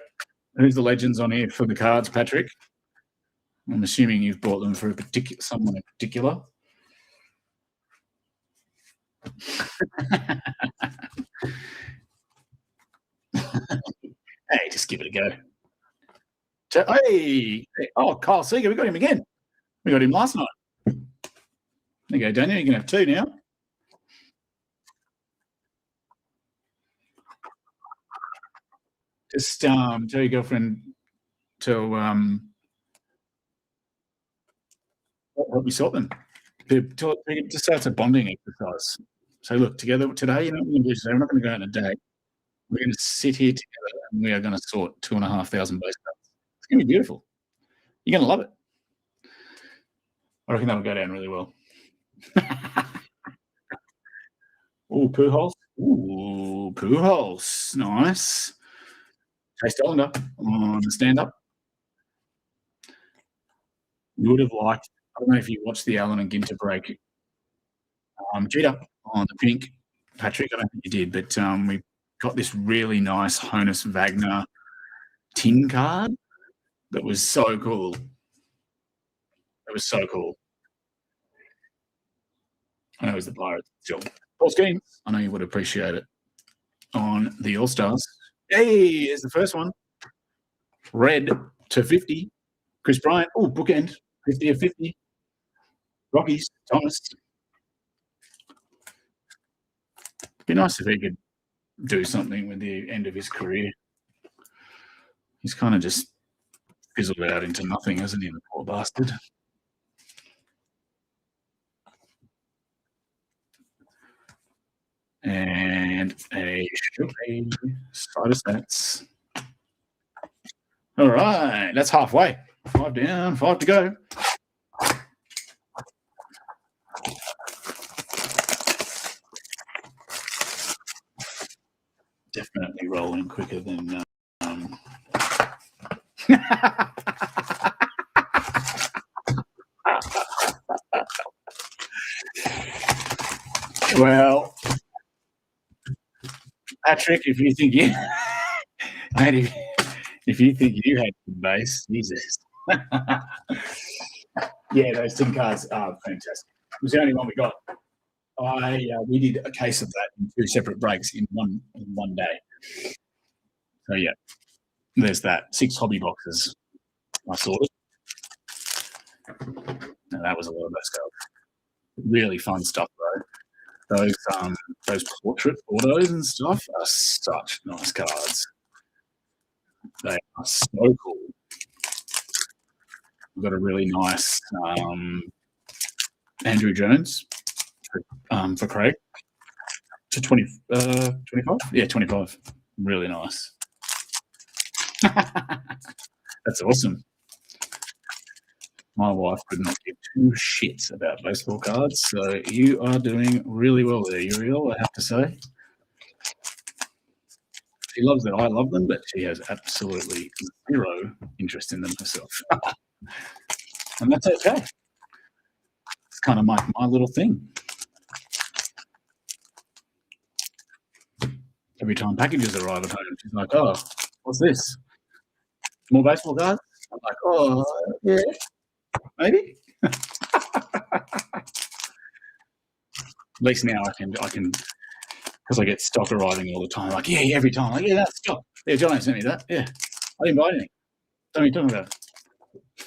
Who's the legends on here for the cards, Patrick? I'm assuming you've bought them for someone in particular. Hey, just give it a go. Hey, oh, Kyle Seeger, we got him again. We got him last night. There you go, Daniel. You can have two now. Just tell your girlfriend to what we sort them. Just say it's a bonding exercise. So look, together today, you know what we're going to do today? We're not going to go out on a date. We're going to sit here together and we are going to sort 2,500 base cards. It's going to be beautiful. You're going to love it. I reckon that'll go down really well. Oh, Pujols. Ooh, Pujols. Nice. Chase Dollander on the stand-up. You would have liked, I don't know if you watched the Allen and Ginter break, Jeter on the pink. Patrick, I don't think you did, but we got this really nice Honus Wagner tin card that was so cool. It was so cool. I know it was the Pirates. Sure. Paul Skeens, I know you would appreciate it. On the All-Stars. Hey, here's the first one. Red to 50. Chris Bryant. Oh, bookend. 50 of 50. Rockies. Thomas. Be nice if he could do something with the end of his career. He's kind of just fizzled out into nothing, hasn't he, the poor bastard? And a side of stats. All right, that's halfway. 5 down, 5 to go. Definitely rolling quicker than. Well, Patrick, if you think you, mate, if you think you had the base, Jesus. Yeah, those tin cards are fantastic. It was the only one we got. We did a case of that in 2 separate breaks in one day. So yeah, there's that. 6 hobby boxes I sorted. Now, that was a lot of those cards. Really fun stuff though. Those portrait autos and stuff are such nice cards. They are so cool. We've got a really nice Andrew Jones for Craig to 25. Yeah, 25. Really nice. That's awesome. My wife could not give 2 shits about baseball cards, so you are doing really well there, Uriel, I have to say. She loves that I love them, but she has absolutely 0 interest in them herself. And that's okay. It's kind of my little thing. Every time packages arrive at home, she's like, oh, what's this? More baseball cards? I'm like, oh, yeah, maybe. At least now I can, because I get stock arriving all the time. Like, yeah, every time. Like, yeah, that's stock. Yeah, Johnny sent me that. Yeah, I didn't buy anything. What are you talking about?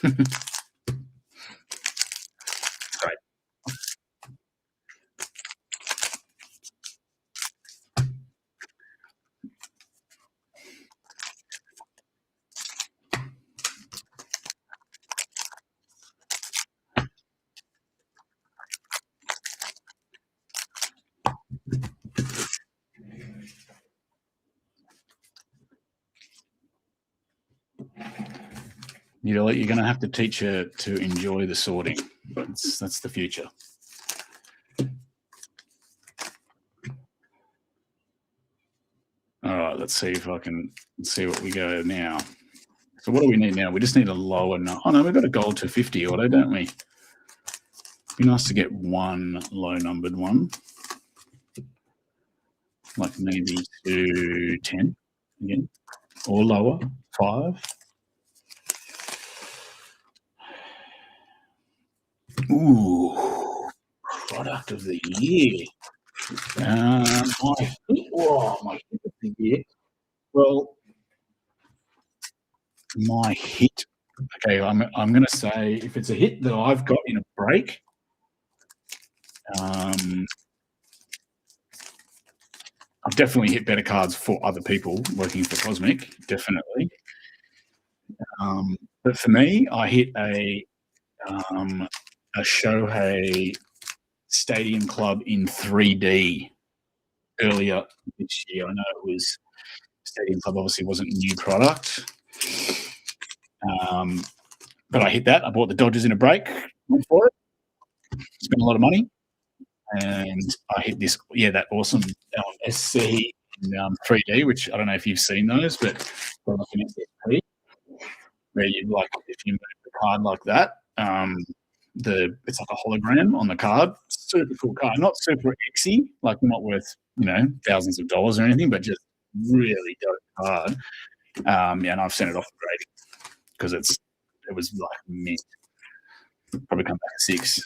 Great. You're going to have to teach her to enjoy the sorting. That's the future. All right, let's see if I can see what we go now. So what do we need now? We just need a lower number. Oh, no, we've got a gold to 50 auto, don't we? Be nice to get one low-numbered one. Like maybe to 10 again. Or lower, 5. Ooh, product of the year. My hit of the year. Well, my hit. Okay, I'm going to say if it's a hit that I've got in a break, I've definitely hit better cards for other people working for Cosmic, definitely. But for me, I hit a Shohei Stadium Club in 3D earlier this year. I know it was Stadium Club, obviously wasn't a new product, but I hit that. I bought the Dodgers in a break, went for it, spent a lot of money, and I hit this. Yeah, that awesome SC in 3D, which I don't know if you've seen those, but they're like an SSP, where you like if you move the card like that, it's like a hologram on the card. Super cool card, not super exy, like not worth thousands of dollars or anything, but just really dope card. And I've sent it off to Grady because it was like mint. Probably come back at 6.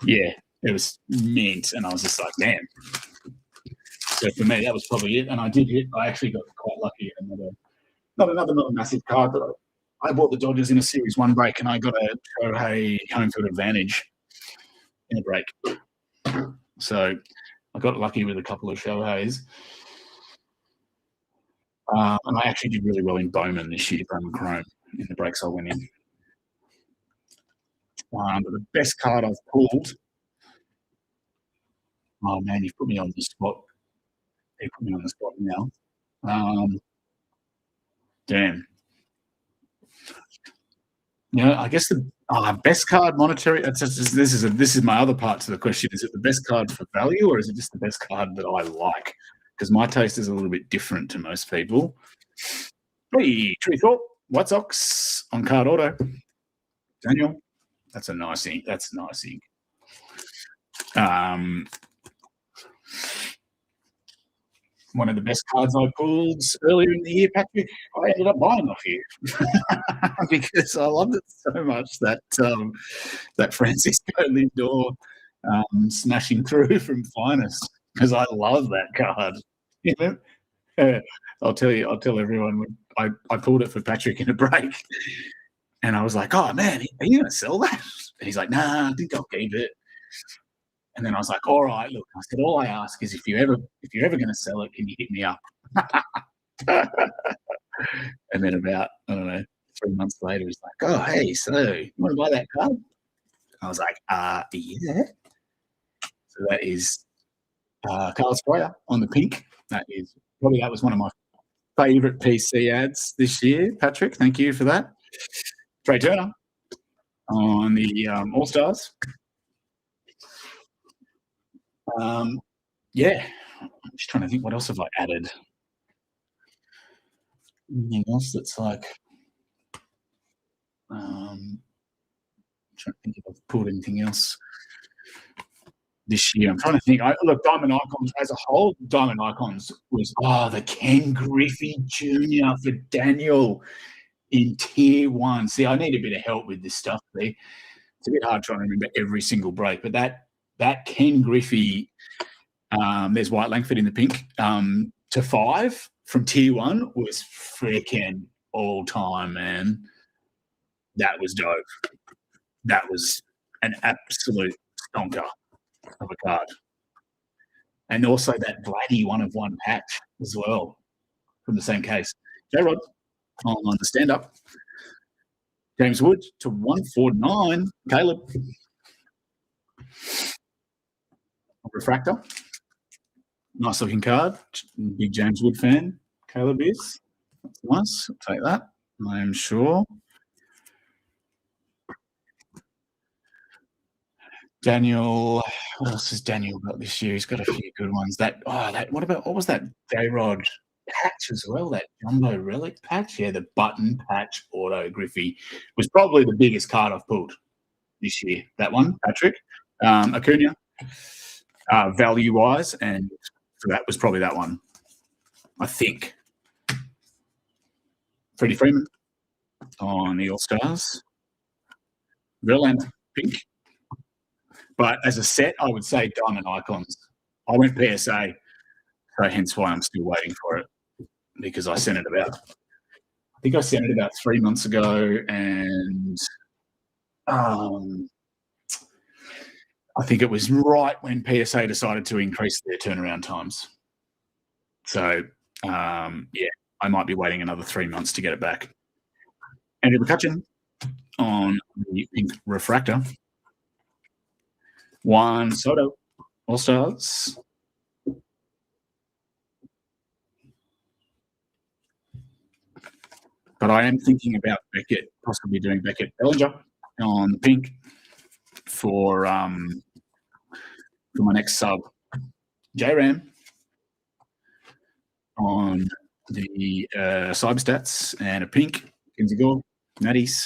Yeah, it was mint, and I was just like, damn. So for me, that was probably it. And I actually got quite lucky. Not a massive card, but I bought the Dodgers in a Series 1 break, and I got a Shohei home field advantage in a break. So I got lucky with a couple of Shoheis. And I actually did really well in Bowman this year, Bowman Chrome, in the breaks I went in. But the best card I've pulled, oh man, you've put me on the spot. You put me on the spot now. Damn. I guess the best card monetary. This is my other part to the question. Is it the best card for value, or is it just the best card that I like? Because my taste is a little bit different to most people. Hey, Tree Thought, White Sox on card auto. Daniel, that's a nice ink. That's nice ink. One of the best cards I pulled earlier in the year, Patrick, I ended up buying off you because I loved it so much that Francisco Lindor smashing through from Finest, because I love that card. I'll tell everyone, I pulled it for Patrick in a break, and I was like, oh man, are you going to sell that? And he's like, nah, I think I'll keep it. And then I was like, all right, look, I said, all I ask is if you're ever going to sell it, can you hit me up? And then about, I don't know, 3 months later, he's like, oh, hey, so you want to buy that card? I was like, yeah. So that is Carlos Correa on the pink. That was one of my favourite PC ads this year, Patrick. Thank you for that. Trey Turner on the All-Stars. Yeah, I'm just trying to think what else have I added. Anything else that's like, trying to think if I've pulled anything else this year. I'm trying to think. Look, Diamond Icons as a whole, Diamond Icons was the Ken Griffey Jr. for Daniel in Tier 1. See, I need a bit of help with this stuff. See? It's a bit hard trying to remember every single break, but that Ken Griffey, there's White Langford in the pink, to 5 from Tier 1 was freaking all time, man. That was dope. That was an absolute stonker of a card. And also that Vladdy 1-of-1 patch as well from the same case. J-Rod on the stand-up. James Wood to 149. Caleb. Refractor. Nice looking card. Big James Wood fan. Caleb is. That's nice. I'll take that. I am sure. Daniel, what else has Daniel got this year? He's got a few good ones. What was that J-Rod patch as well? That jumbo relic patch? Yeah, the button patch auto Griffey was probably the biggest card I've pulled this year. That one, Patrick. Acuna, value-wise, and that was probably that one, I think. Freddie Freeman on the All-Stars. Verlander, pink. But as a set, I would say Diamond Icons. I went PSA, so hence why I'm still waiting for it, because I sent it about 3 months ago, and I think it was right when PSA decided to increase their turnaround times. So, yeah, I might be waiting another 3 months to get it back. Andrew McCutchen on the pink refractor. Juan Soto, All-Stars. But I am thinking about Beckett, possibly doing Beckett Bellinger on the pink for my next sub. J-Ram on the cyber stats, and a pink Kinsey Gore, Natties,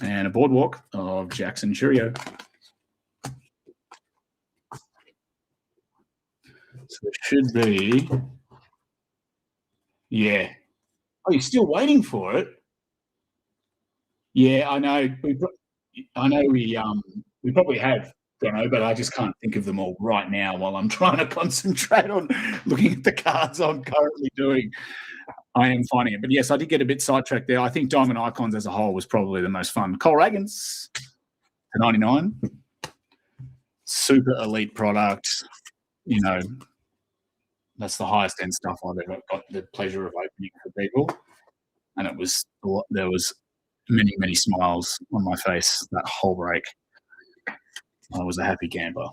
and a boardwalk of Jackson Churio. So it should be, yeah. Oh, you're still waiting for it? Yeah, I know. We probably have, but I just can't think of them all right now while I'm trying to concentrate on looking at the cards I'm currently doing. I am finding it. But yes, I did get a bit sidetracked there. I think Diamond Icons as a whole was probably the most fun. Cole Reagans to 99. Super elite product. You know, that's the highest end stuff I've ever got the pleasure of opening for people. And there was many, many smiles on my face that whole break. I was a happy camper.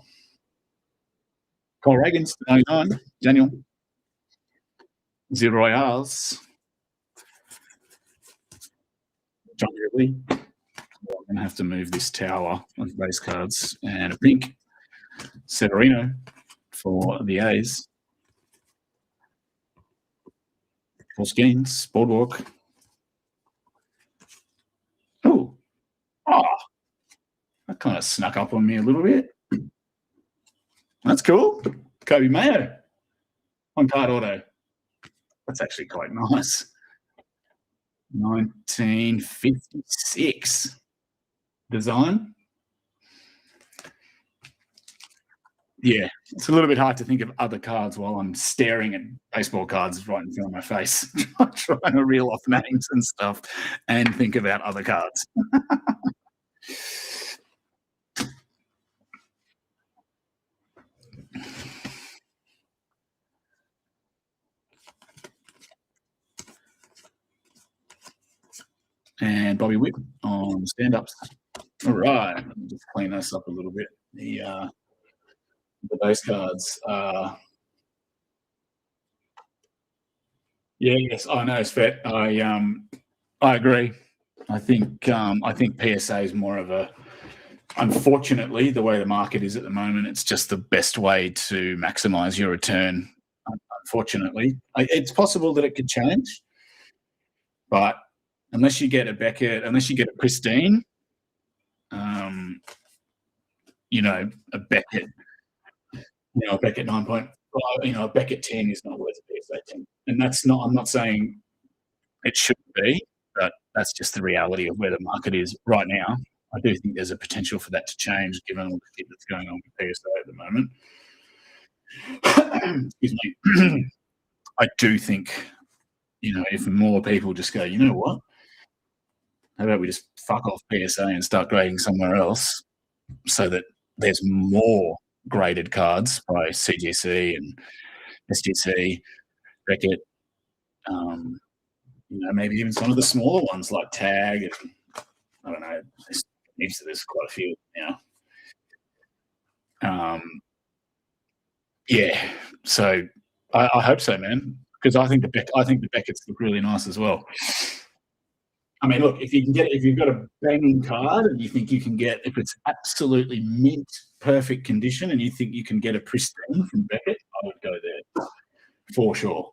Cole Reagans, 99. Daniel. Zero Royales. John Ridley. I'm going to have to move this tower of base cards. And a pink. Severino for the A's. Paul Skeens, Boardwalk. Oh, that kind of snuck up on me a little bit. That's cool. Kobe Mayo. On card auto. That's actually quite nice. 1956 design. Yeah, it's a little bit hard to think of other cards while I'm staring at baseball cards right in front of my face, trying to reel off names and stuff and think about other cards. And Bobby Witt on stand-ups. All right, let me just clean this up a little bit. The base cards. Yes, I know, Svet. I agree. I think PSA is more of a. Unfortunately, the way the market is at the moment, it's just the best way to maximize your return. Unfortunately, it's possible that it could change, but unless you get a Beckett, unless you get a pristine, a Beckett, a Beckett 9.5, a Beckett 10 is not worth a PSA 10, and that's not. I'm not saying it should be, but that's just the reality of where the market is right now. I do think there's a potential for that to change given all the shit that's going on with PSA at the moment. Excuse me. I do think, if more people just go, you know what? How about we just fuck off PSA and start grading somewhere else so that there's more graded cards by CGC and SGC, Beckett, maybe even some of the smaller ones like Tag and I don't know. There's quite a few now. Yeah, so I hope so, man, because I think the Becketts look really nice as well. I mean, look, if you've got a banging card and you think you can get, if it's absolutely mint, perfect condition, and you think you can get a pristine from Beckett, I would go there for sure.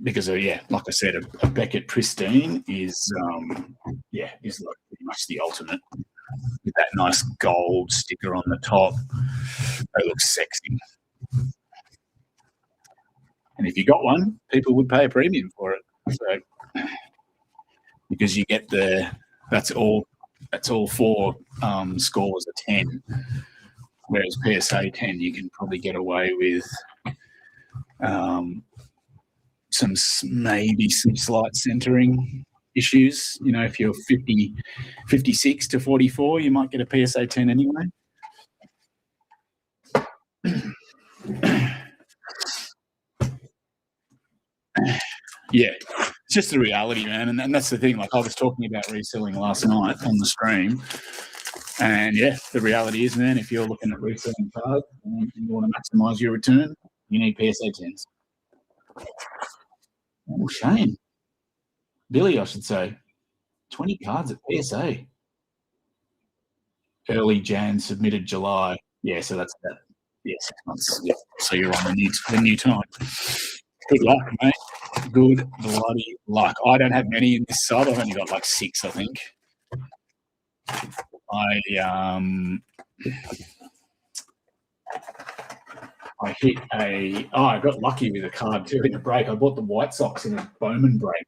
Because like I said, a Beckett pristine is like pretty much the ultimate. With that nice gold sticker on the top, they look sexy. And if you got one, people would pay a premium for it. So because you get that's all 4 scores are 10, whereas PSA 10 you can probably get away with some slight centering issues. If you're 56 to 44, you might get a PSA 10 anyway. Yeah, it's just the reality, man. And that's the thing. Like I was talking about reselling last night on the stream. And the reality is, man, if you're looking at reselling cards and you want to maximize your return, you need PSA 10s. Oh, Shane. Billy, I should say. 20 cards at PSA. early Jan, submitted July. Yeah, so that's that. Yeah, 6 months. Yeah. So you're on the new time. Good luck, mate. Good bloody luck. I don't have many in this sub. I've only got like 6, I think. I hit I got lucky with a card too in a break. I bought the White Sox in a Bowman break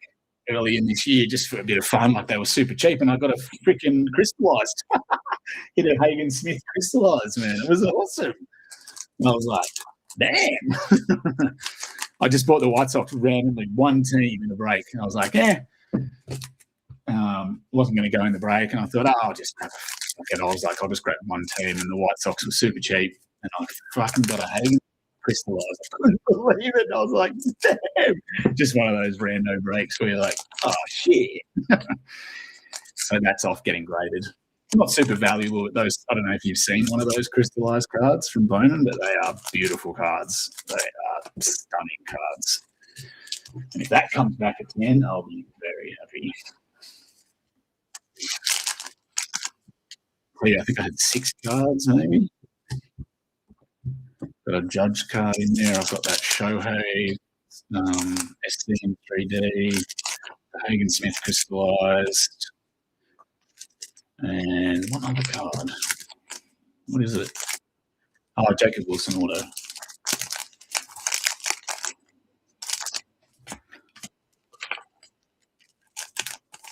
early in this year just for a bit of fun. Like they were super cheap, and I got a freaking crystallized. Hit a Hagen Smith crystallized, man. It was awesome. And I was like, damn. I just bought the White Sox randomly, one team in the break, and I was like, wasn't going to go in the break, and I thought, I'll just have it. I was like, I'll just grab one team, and the White Sox were super cheap, and I fucking got a Hagen crystallized. I couldn't believe it. I was like, damn. Just one of those rando breaks where you're like, oh shit. So that's off getting graded. Not super valuable, but those, I don't know if you've seen one of those crystallized cards from Bowman, but they are beautiful cards. They are stunning cards. And if that comes back at 10, I'll be very happy. So yeah, I think I had 6 cards maybe. Got a Judge card in there. I've got that Shohei SCM 3D, the Hagen Smith crystallized, and what other card? What is it? Oh, Jacob Wilson auto.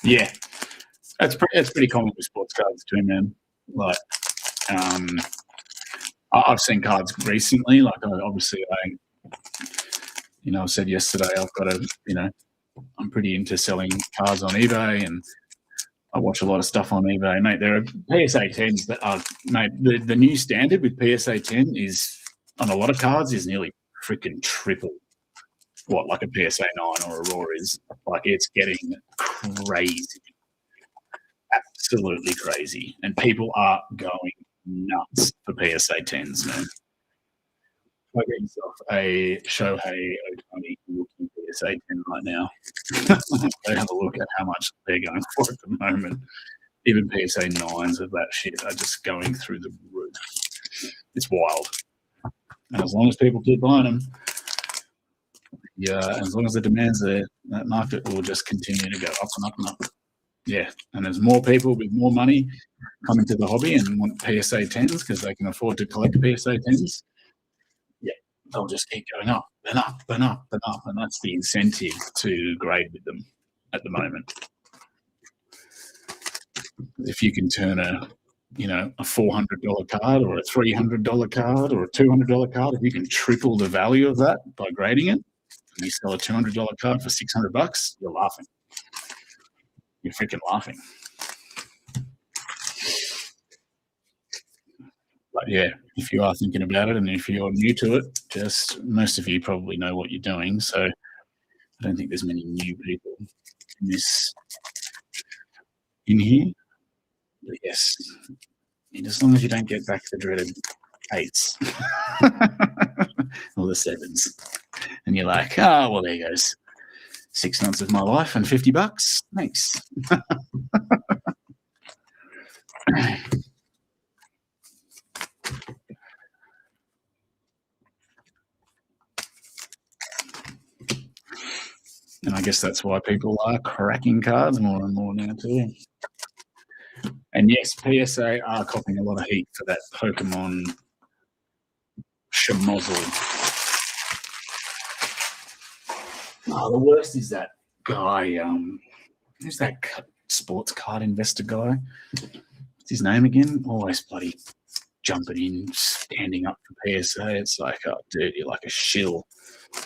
Yeah, it's pretty common with sports cards too, man. Like, I've seen cards recently. Like, obviously, I said yesterday, I've got I'm pretty into selling cards on eBay, and I watch a lot of stuff on eBay, mate. There are PSA 10s that are, mate, the new standard with PSA 10 is, on a lot of cards, is nearly freaking triple what like a PSA 9 or a Raw is. Like, it's getting crazy. Absolutely crazy. And people are going nuts for PSA 10s, man. Go get yourself a Shohei Ohtani looking PSA 10 right now. Go have a look at how much they're going for at the moment. Even PSA 9s of that shit are just going through the roof. It's wild. And as long as people keep buying them, as long as the demand's there, that market will just continue to go up and up and up. Yeah, and there's more people with more money coming to the hobby and want PSA 10s because they can afford to collect PSA 10s. Yeah, they'll just keep going up and up and up and up, and that's the incentive to grade with them at the moment. If you can turn a $400 card or a $300 card or a $200 card, if you can triple the value of that by grading it, and you sell a $200 card for $600, you're laughing. You're freaking laughing. But yeah, if you are thinking about it and if you're new to it, most of you probably know what you're doing. So I don't think there's many new people in here. But yes, as long as you don't get back the dreaded 8s or the 7s, and you're like, oh, well, there goes 6 months of my life and $50. Thanks. And I guess that's why people are cracking cards more and more now too. And yes, PSA are copping a lot of heat for that Pokemon Shamozzle. Oh, the worst is that guy. Who's that sports card investor guy? What's his name again? Always bloody jumping in, standing up for PSA. It's like, oh, dude, you're like a shill. I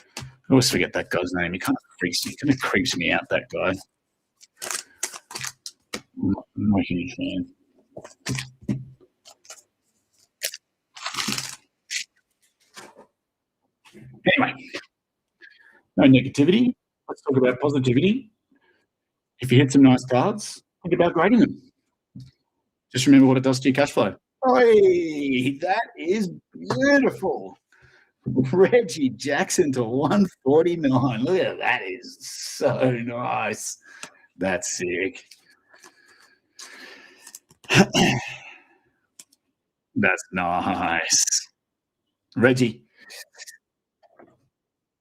always forget that guy's name. He kind of creeps me out, that guy. I'm not a huge fan. Anyway, no negativity. Let's talk about positivity. If you hit some nice cards, think about grading them. Just remember what it does to your cash flow. Hey, that is beautiful. Reggie Jackson to 149. Look at that. That is so nice. That's sick. That's nice. Reggie,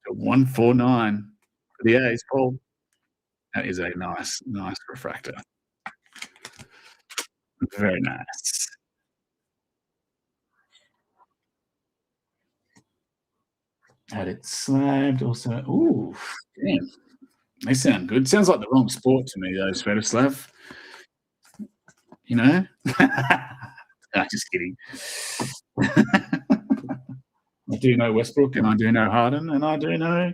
149 for the A's, Paul. That is a nice refractor. Very nice. Had it slabbed also. Ooh, damn. They sound good. Sounds like the wrong sport to me, though, Svetoslav. You know? No, just kidding. I do know Westbrook, and I do know Harden, and I do know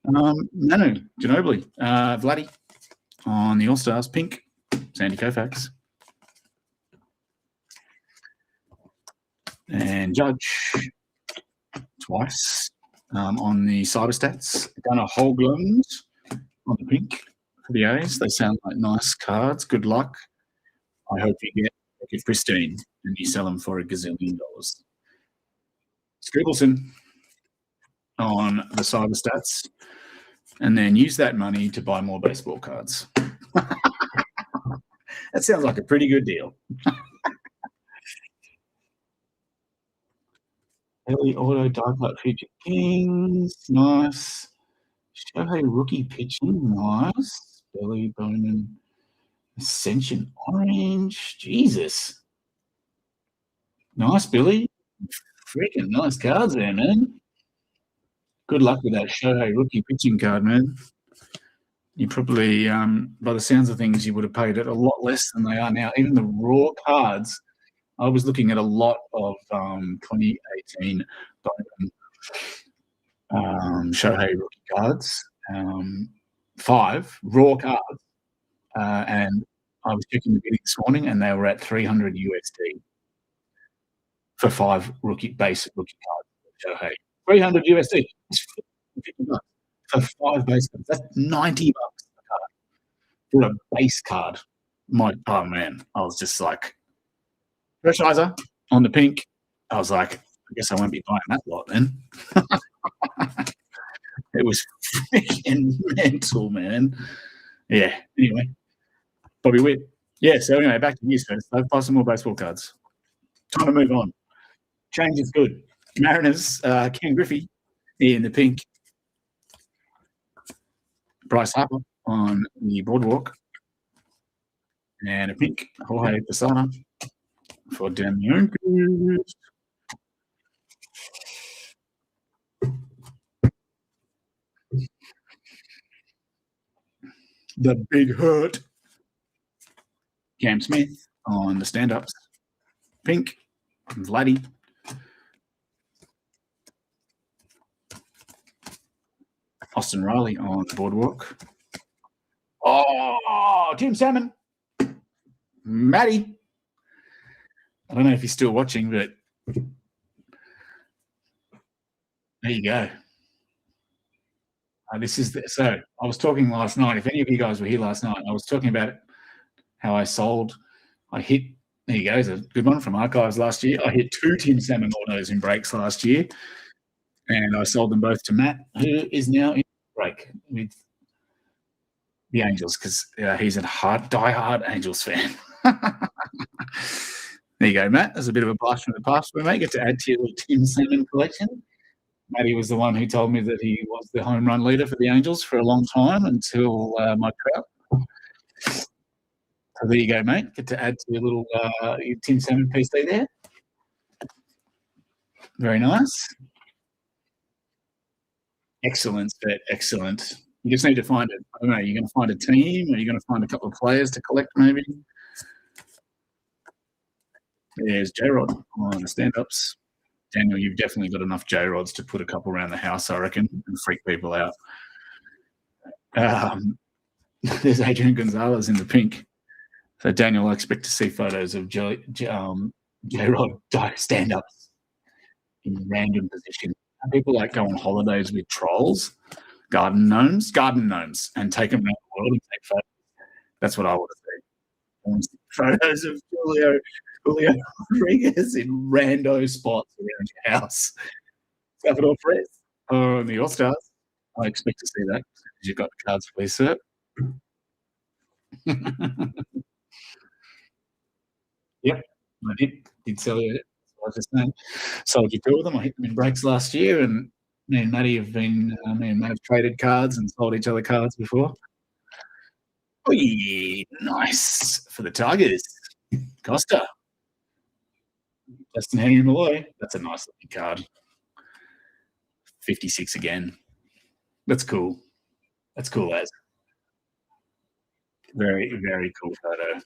Manu Ginobili. Vladdy on the All Stars, pink. Sandy Koufax. And Judge twice on the cyber stats. Gunnar Hoglund on the pink for the A's. They sound like nice cards. Good luck. I hope you get it pristine and you sell them for $1 gazillion. Scribbleson on the cyber stats, and then use that money to buy more baseball cards. That sounds like a pretty good deal. Ellie Auto Die-Cut Future Kings, nice. Shohei rookie pitching, nice. Billy Bowman Ascension Orange, Jesus. Nice, Billy. Freaking nice cards there, man. Good luck with that Shohei rookie pitching card, man. You probably, by the sounds of things, you would have paid it a lot less than they are now. Even the raw cards, I was looking at a lot of 2018 Shohei rookie cards, 5 raw cards, and I was checking the bidding this morning, and they were at $300 USD for 5 base rookie cards. Shohei, $300 USD. $50 for 5 base cards. That's $90 a card for a base card. Oh man, I was just like, Hershiser on the pink. I was like, I guess I won't be buying that lot then. It was freaking mental, man. Yeah. Anyway, Bobby Witt. Yeah. So anyway, back to you, first. I've buy some more baseball cards. Time to move on. Change is good. Mariners, Ken Griffey in the pink. Bryce Harper on the boardwalk. And a pink Jorge Posada for Dan Yankees. The Big Hurt. Cam Smith on the stand-ups. Pink. Vladdy. Austin Riley on the boardwalk. Oh, Tim Salmon. Matty. I don't know if he's still watching, but there you go. So I was talking last night. If any of you guys were here last night, I was talking about how I hit. There you go. It's a good one from Archives last year. I hit 2 Tim Salmon autos in breaks last year, and I sold them both to Matt, who is now in break with the Angels because he's a die-hard Angels fan. There you go, Matt. There's a bit of a blast from the past we may get to add to your little Tim Salmon collection. Matty was the one who told me that he was the home run leader for the Angels for a long time until my Trout. So there you go, mate. Get to add to your little your Tim Salmon PC there. Very nice. Excellent, Svet. Excellent. You just need to find it. I don't know. You're going to find a team, or you're going to find a couple of players to collect, maybe. There's J-Rod on the stand-ups. Daniel, you've definitely got enough J-Rods to put a couple around the house, I reckon, and freak people out. There's Adrian Gonzalez in the pink. So, Daniel, I expect to see photos of J-Rod stand-ups in random positions. People like go on holidays with trolls, garden gnomes, and take them around the world and take photos. That's what I want to see. Photos of Julio Rodriguez in rando spots around your house. Salvador Perez on the All-Stars. I expect to see that because you've got the cards, please, sir. Yep, I did. Did sell you. I was just saying, sold you 2 of them. I hit them in breaks last year, and me and Matty have me and Matt have traded cards and sold each other cards before. Oh, yeah, nice for the Tigers. Costa. Justin Henry Malloy. That's a nice looking card. 56 again. That's cool. That's cool as. Very, very cool photo.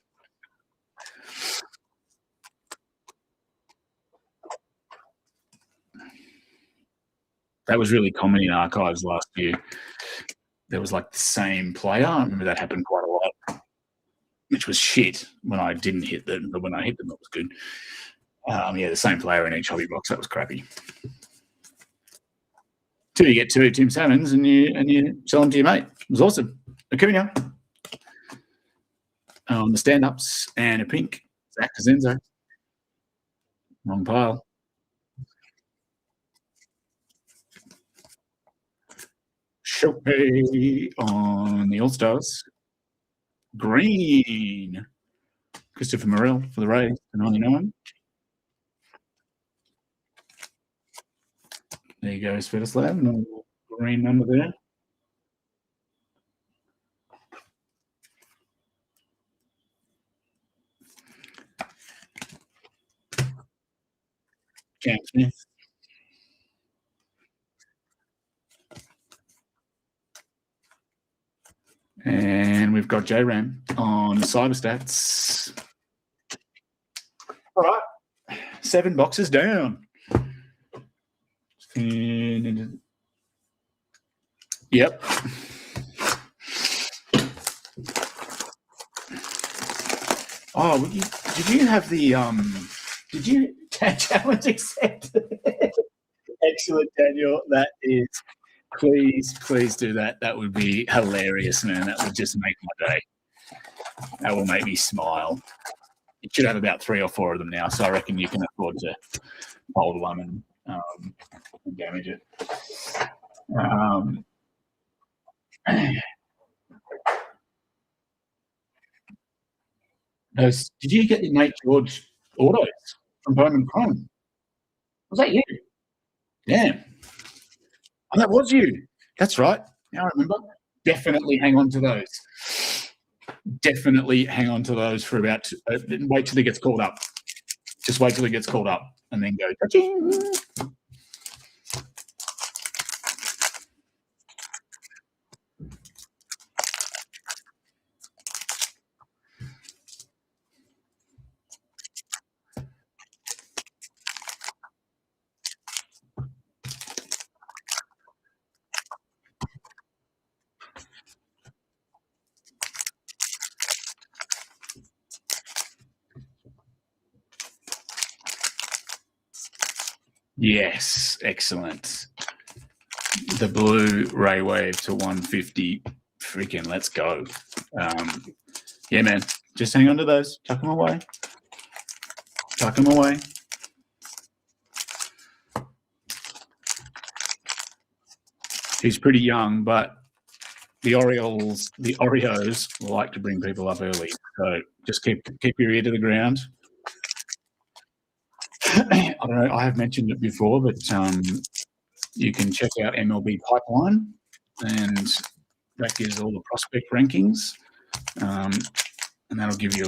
That was really common in archives last year. There was like the same player. I remember that happened quite a lot, which was shit when I didn't hit them, but when I hit them, it was good. Yeah, the same player in each hobby box. That was crappy. Till you get 2 Tim Salmons and you sell them to your mate. It was awesome. Acuna. The stand-ups and a pink. Zach Cosenzo. Wrong pile. Shohei on the All-Stars. Green. Christopher Morel for the Rays, 99. There you go, Svetoslav. No green number there. Cam Smith. And we've got J-Ram on Cyberstats. All right. 7 boxes down. And, yep. Oh, did you have the did you challenge accepted? Excellent, Daniel. That is, please do that. That would be hilarious, man. That would just make my day. That will make me smile. You should have about 3 or 4 of them now, so I reckon you can afford to hold one and damage it. Did you get your Nate George autos from Bowman Chrome? Was that you? Damn. Oh, that was you. That's right. Now I remember. Definitely hang on to those. Definitely hang on to those for about wait till he gets called up. Just wait till he gets called up and then go touching. Yes, excellent. The blue Ray Wave to 150. Freaking let's go. Yeah, man. Just hang on to those. Tuck them away. Tuck them away. He's pretty young, but the Oreos like to bring people up early. So just keep your ear to the ground. I don't know. I have mentioned it before, but you can check out MLB Pipeline, and that gives all the prospect rankings, and that'll give you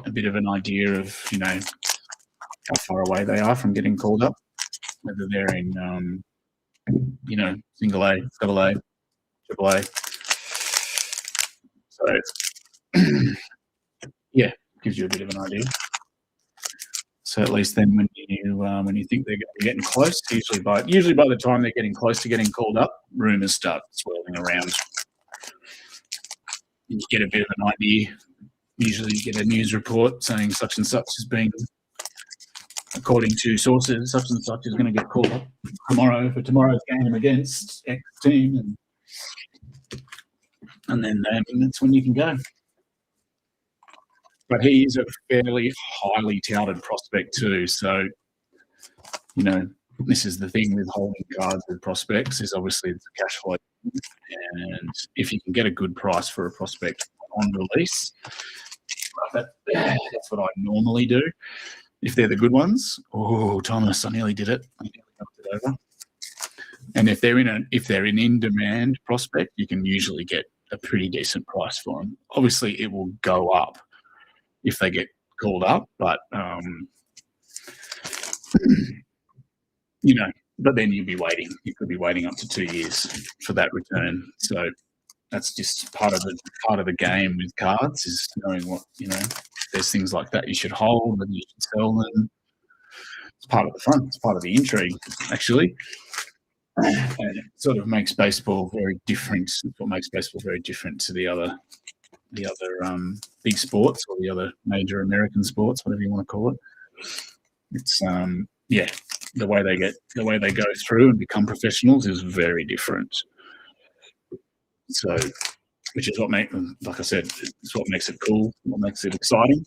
a bit of an idea of how far away they are from getting called up, whether they're in single A, double A, triple A. So yeah, gives you a bit of an idea. So at least then when you think they're getting close, usually by the time they're getting close to getting called up, rumours start swirling around. You get a bit of an idea. Usually you get a news report saying such and such is being, according to sources, such and such is going to get called up tomorrow for tomorrow's game against X team, and then that's when you can go. But he is a fairly highly touted prospect too. So, this is the thing with holding cards with prospects is obviously it's a cash flow. And if you can get a good price for a prospect on release, that's what I normally do. if they're the good ones. Oh, Thomas, I nearly did it. I nearly knocked it over. And if they're in in-demand prospect, you can usually get a pretty decent price for them. Obviously, it will go up if they get called up, but but then you'll be waiting. You could be waiting up to 2 years for that return. So that's just part of the game with cards, is knowing what, there's things like that you should hold and you should sell them. It's part of the fun. It's part of the intrigue, actually. And it sort of makes baseball very different. It's what makes baseball very different to the other big sports, or the other major American sports, whatever you want to call it. It's the way they go through and become professionals is very different. So, which is like I said, it's what makes it cool, what makes it exciting,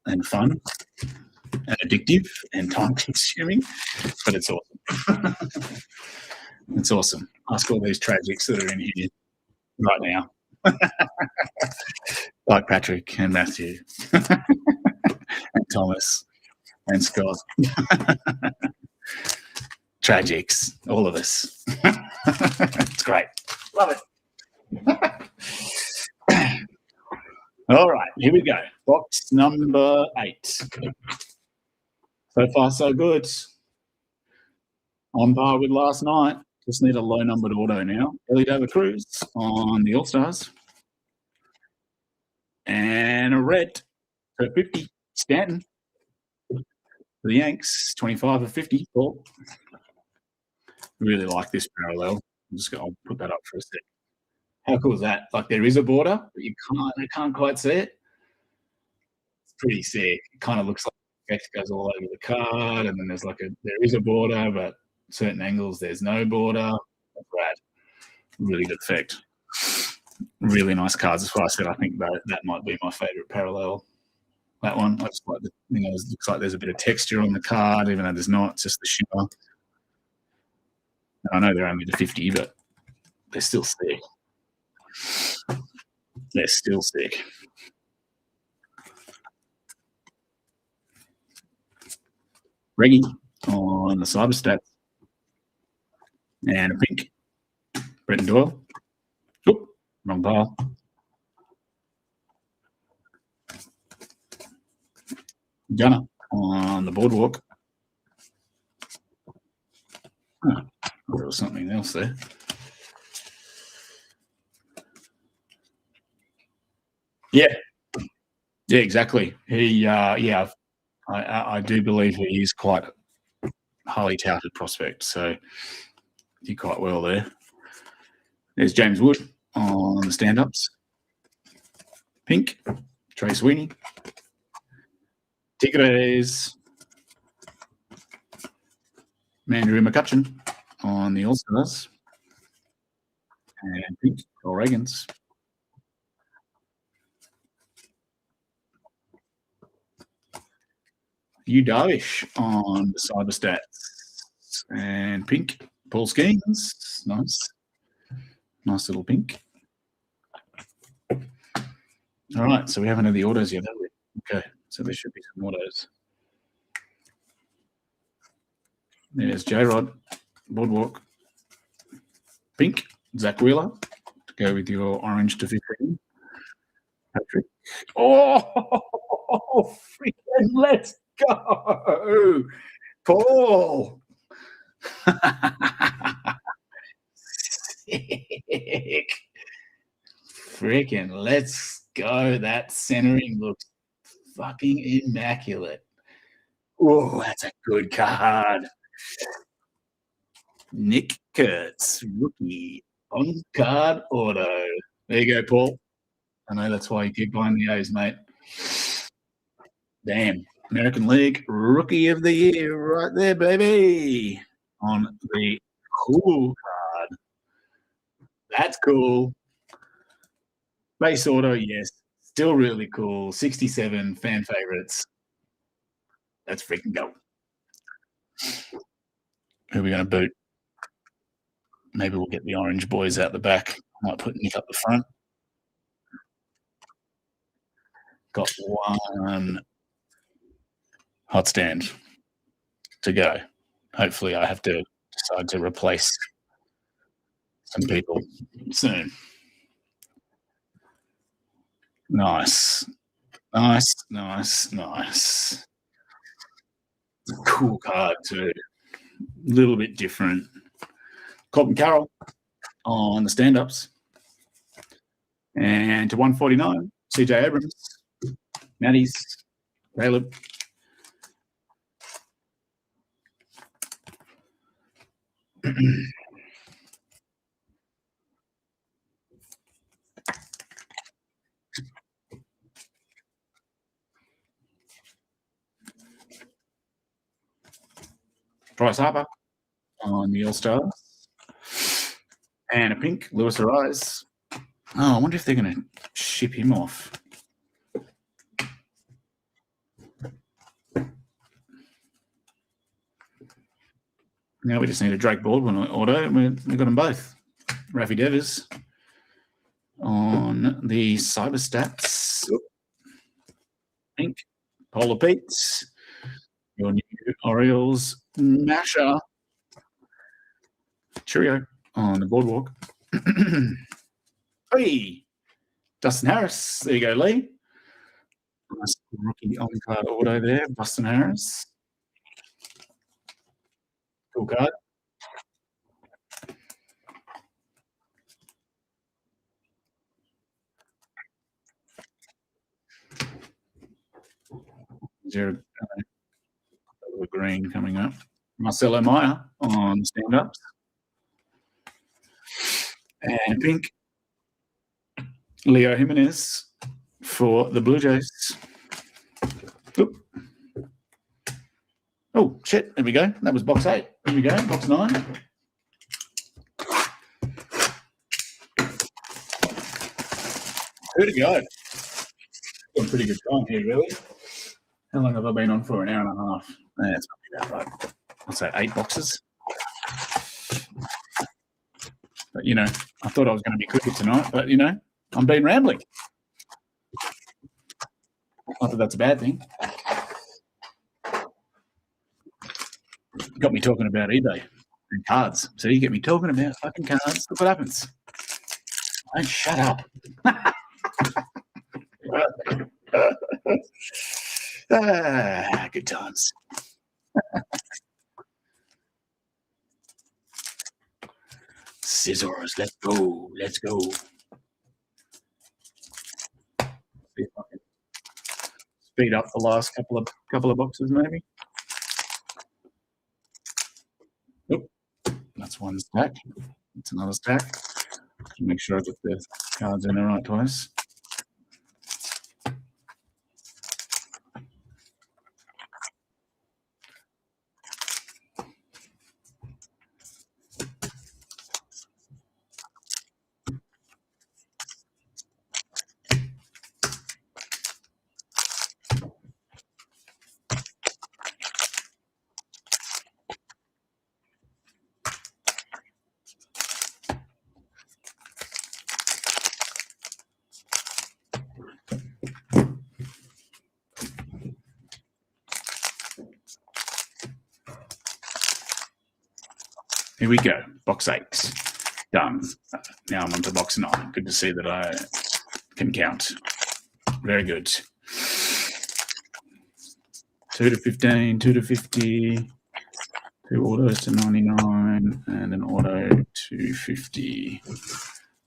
and fun, and addictive, and time-consuming. But it's awesome. It's awesome. Ask all these tragics that are in here right now, like Patrick and Matthew and Thomas and Scott. Tragics, all of us. It's great. Love it. All right, here we go. Box number 8. So far, so good. On par with last night. Just need a low-numbered auto now. Ellie De La Cruz on the All-Stars. And a red for 50. Stanton. For the Yanks, 25 of 50. Paul. Really like this parallel. I'll put that up for a sec. How cool is that? Like, there is a border, but you can't quite see it. It's pretty sick. It kind of looks like the effect goes all over the card, and then there is a border, but certain angles there's no border. That's rad. Really good effect. Really nice cards. As far as I said, I think that might be my favorite parallel. That one. I just like it looks like there's a bit of texture on the card, even though there's not. It's just the shimmer. I know they're only to 50, but they're still sick. They're still sick. Reggie on the cyber stats. And a pink. Bretton Doyle. Oop, wrong pile. Gunner on the boardwalk. Huh. There was something else there. Yeah, exactly. He, I do believe he is quite a highly touted prospect, so did quite well there. There's James Wood on the stand-ups. Pink, Trey Sweeney. Tigres, Mandrew McCutcheon on the All-Stars. And pink, Cole Reagans. Yu Darvish on the cyber stats. And pink, Paul Skeens. Nice little pink. All right, so we haven't had the autos yet, have we? Okay, so there should be some autos. There's J-Rod, Boardwalk. Pink, Zach Wheeler, to go with your orange to 15. Patrick. Oh, freaking let's go. Paul. Sick. Freaking let's go. That centering looks fucking immaculate. Oh, that's a good card. Nick Kurtz, rookie, on card auto. There you go, Paul. I know that's why you keep buying the O's, mate. Damn. American League Rookie of the Year right there, baby. On the cool card. That's cool. Base auto, yes. Still really cool. 67 fan favorites. Let's freaking go. Who are we going to boot? Maybe we'll get the orange boys out the back. Might put Nick up the front. got one hot stand to go. Hopefully I have to decide to replace some people soon. Nice. Nice, nice, nice. Cool card too. A little bit different. Colton Carroll on the stand-ups. And to 149, CJ Abrams, Matty's, Caleb. Bryce Harper on the All-Stars. And a pink, Lewis Arise. Oh, I wonder if they're going to ship him off. Now we just need a Drake Baldwin auto. We've got them both. Rafi Devers on the Cyber Stats. Pink, Polar Pete's. Your new Orioles Masher. Cheerio on the Boardwalk. Hey, Dustin Harris. There you go, Lee. Nice rookie on-card auto there, Dustin Harris. Cool card. Zero green coming up. Marcelo Meyer on stand-ups. And pink, Leo Jimenez for the Blue Jays. Oop. Oh, shit. There we go. That was box 8. Here we go. Box 9. Who to go? Got a pretty good time here, really. How long have I been on for? An hour and a half. That's not about right. What's that? 8 boxes? But, you know, I thought I was going to be quicker tonight, but, you know, I'm being rambling. Not that that's a bad thing. Got me talking about eBay and cards. So you get me talking about fucking cards. Look what happens. Don't shut up. Good times. Scissors, let's go. Let's go. Speed up the last couple of boxes, maybe. Oop, that's one stack. That's another stack. Make sure I get the cards in the right place. Here we go. Box 8. Done. Now I'm on to box 9. Good to see that I can count. Very good. 2 to 15, 2 to 50, 2 autos to 99, and an auto to 50.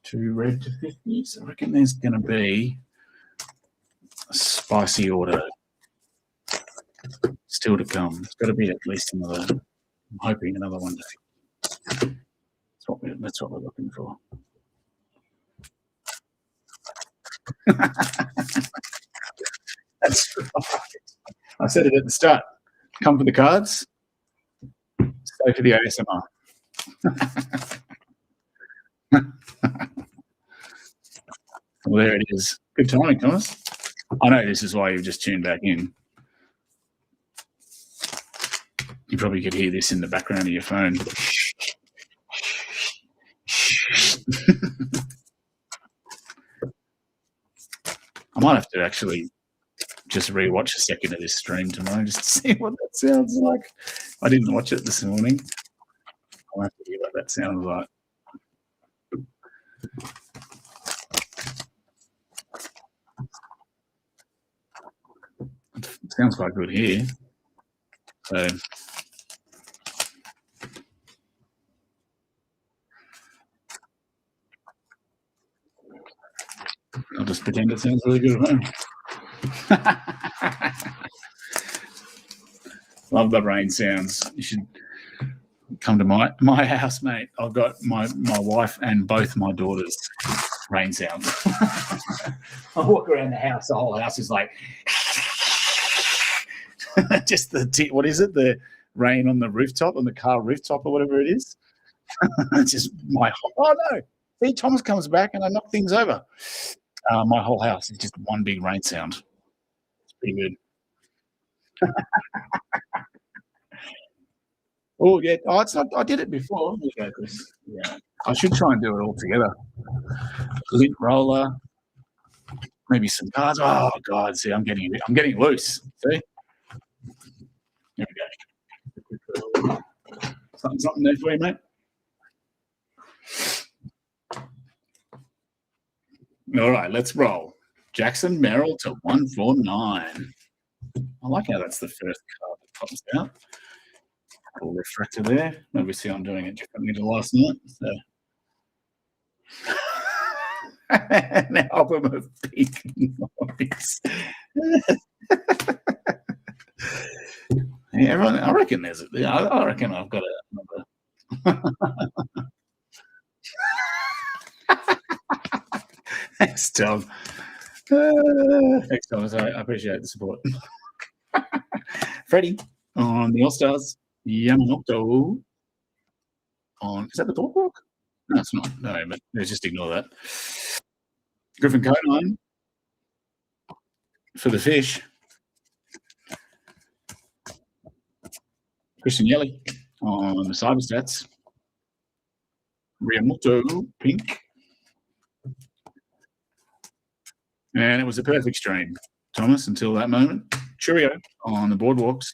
2 red to 50. So I reckon there's going to be a spicy auto still to come. It's got to be at least another. I'm hoping another one. That's what we're looking for. That's right. I said it at the start. Come for the cards, stay for the ASMR. Well, there it is. Good timing, Thomas. I know this is why you've just tuned back in. You probably could hear this in the background of your phone. I might have to actually just rewatch a second of this stream tomorrow just to see what that sounds like. I didn't watch it this morning. I'll have to hear what that sounds like. It sounds quite good here. So I'll just pretend it sounds really good at home. Love the rain sounds. You should come to my house, mate. I've got my wife and both my daughters rain sounds. I walk around the house, the whole house is like just what is it? The rain on the rooftop, on the car rooftop or whatever it is. It's just oh no. See, Thomas comes back and I knock things over. My whole house is just one big rain sound. It's pretty good. Oh yeah, it's not. I did it before. Yeah, I should try and do it all together. Lint roller, maybe some cards. Oh god, see, I'm getting loose. See, there we go. Something there for you, mate. All right, let's roll. Jackson Merrill to 149. I like how that's the first card that pops out. A little refractor there. Obviously, I'm doing it differently to last night. So. Now I'm a big noise. Yeah, everyone, I reckon there's I reckon I've got another. Thanks, Tom. Thanks, Thomas. I appreciate the support. Freddie on the All-Stars. Yamamoto on. Is that the boardwalk? No, it's not. No, but let's just ignore that. Griffin Conine for the Fish. Christian Yelly on the Cyber Stats. Riamoto, pink. And it was a perfect stream, Thomas, until that moment. Cheerio on the Boardwalks.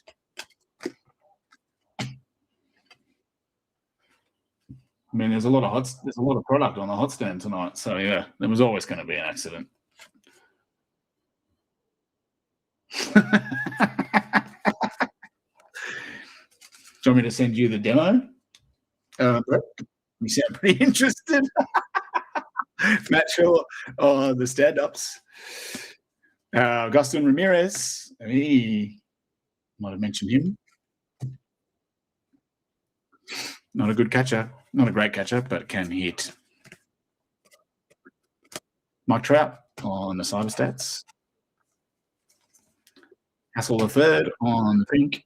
I mean, there's a lot of product on the hot stand tonight. So yeah, there was always going to be an accident. Do you want me to send you the demo? Brett, you sound pretty interested. Matt Shaw, the stand-ups. Augustin Ramirez, he might have mentioned him. Not a good catcher, not a great catcher, but can hit. Mike Trout on the Cyber Stats. Hassel the third on the pink.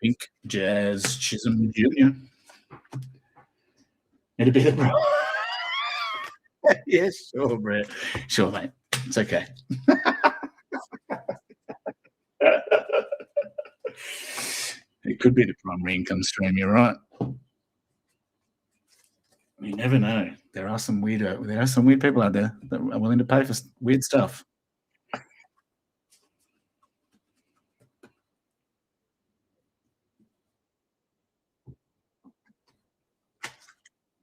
Pink Jazz Chisholm Jr. It'd be the bro. Yes, sure, Brett. Sure, mate. It's okay. It could be the primary income stream. You're right. You never know. There are some weird people out there that are willing to pay for weird stuff.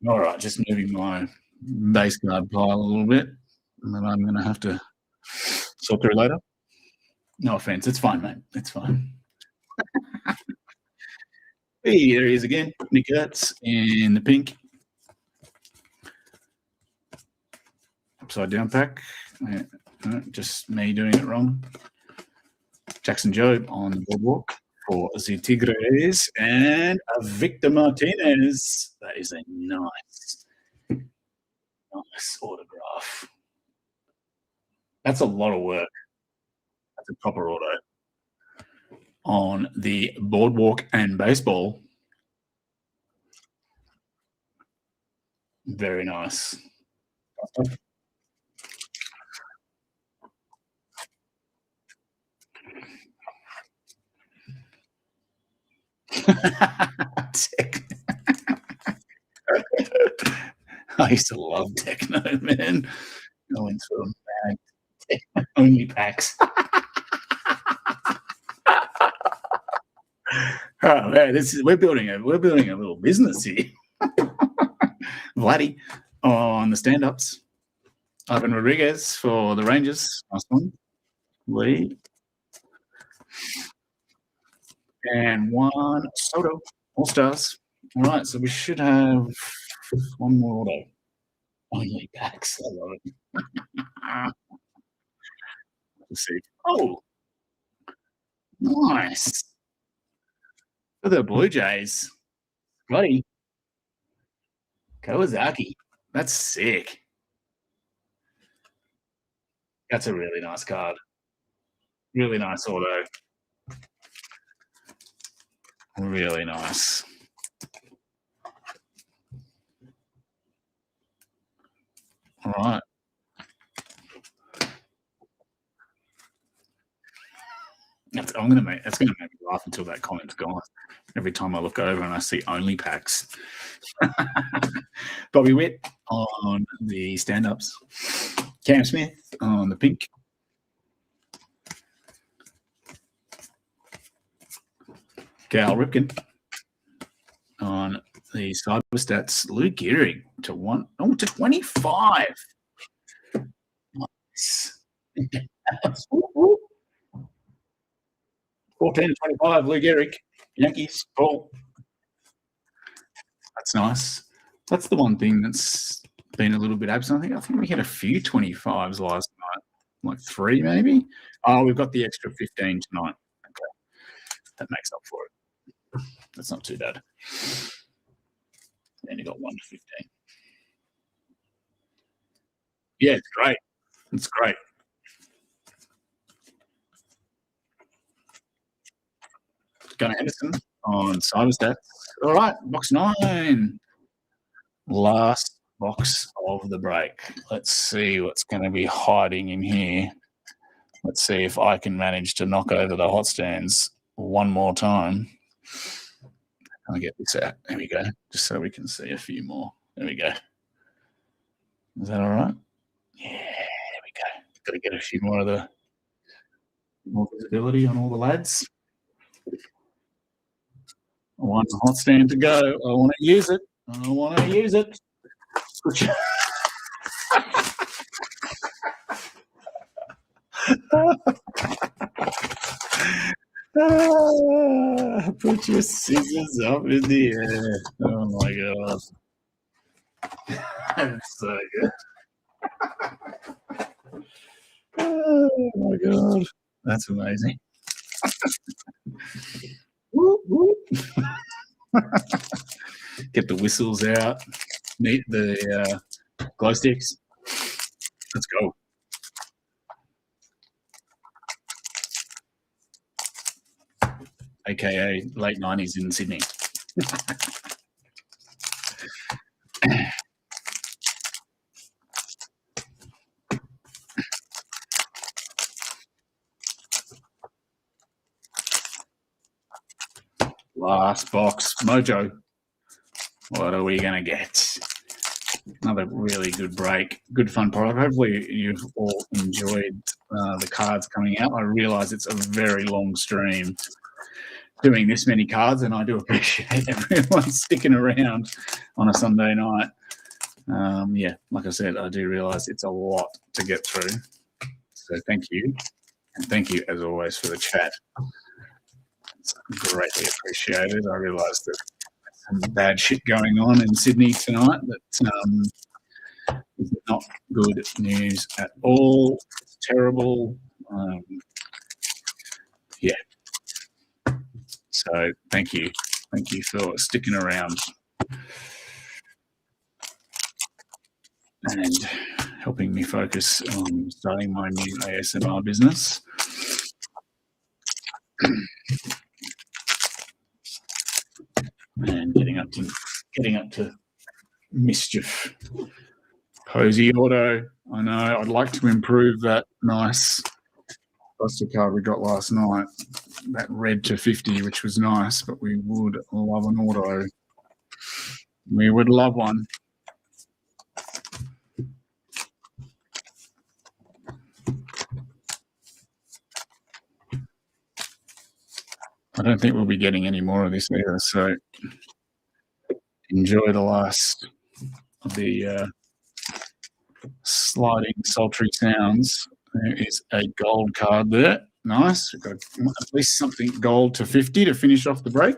All right, just moving my base card pile a little bit, and then I'm going to have to sort through later. No offense. It's fine, mate. It's fine. Hey, there he is again. Nick Hertz in the pink. Upside down pack. Just me doing it wrong. Jackson Jobe on the boardwalk for the Tigres and a Victor Martinez. That is a nice autograph. That's a lot of work. That's a proper auto. On the boardwalk and baseball. Very nice. I used to love techno, man. Going through them bad only packs. Oh man, we're building a little business here. Vladdy on the stand-ups. Ivan Rodriguez for the Rangers. Nice one. Lee. And Juan Soto. All stars. All right, so we should have one more auto. Only packs. I love it. Let's see. Oh, nice. For the Blue Jays. Buddy. Kawasaki. That's sick. That's a really nice card. Really nice auto. Really nice. All right. That's gonna make me laugh until that comment's gone. Every time I look over and I see only packs. Bobby Witt on the stand-ups. Cam Smith on the pink. Cal Ripken on the cyber stats. Lou Gehrig to 25. Nice. 14-25, Lou Gehrig. Yankees. Cool. That's nice. That's the one thing that's been a little bit absent. I think we had a few 25s last night, like 3 maybe. Oh, we've got the extra 15 tonight. Okay, that makes up for it. That's not too bad. And you got 1 to 15. Yeah, it's great. It's great. Gunnar Henderson on cyber stats. All right, box 9. Last box of the break. Let's see what's going to be hiding in here. Let's see if I can manage to knock over the hot stands one more time. I'll get this out. There we go. Just so we can see a few more. There we go. Is that all right? Yeah, there we go. Got to get a few more of the more visibility on all the lads. One hot stand to go. I want to use it. I want to use it. Put your scissors up in the air. Oh my god. That's so good. Oh my god. That's amazing. Whoop, whoop. Get the whistles out. Meet the glow sticks. Let's go. AKA late 90s in Sydney. Last box, Mojo. What are we going to get? Another really good break. Good fun product. Hopefully you've all enjoyed the cards coming out. I realise it's a very long stream doing this many cards, and I do appreciate everyone sticking around on a Sunday night. Yeah, like I said, I do realise it's a lot to get through. So thank you. And thank you, as always, for the chat. It's greatly appreciated. I realise that there's some bad shit going on in Sydney tonight that is not good news at all. It's terrible. Yeah. So thank you. Thank you for sticking around and helping me focus on starting my new ASMR business. And getting up to mischief. Posey Auto. I know I'd like to improve that nice Buster card we got last night. That red to 50, which was nice, but we would love an auto. We would love one. don't think we'll be getting any more of this either. So enjoy the last of the sliding sultry sounds. There is a gold card there. Nice. We've got at least something gold to 50 to finish off the break.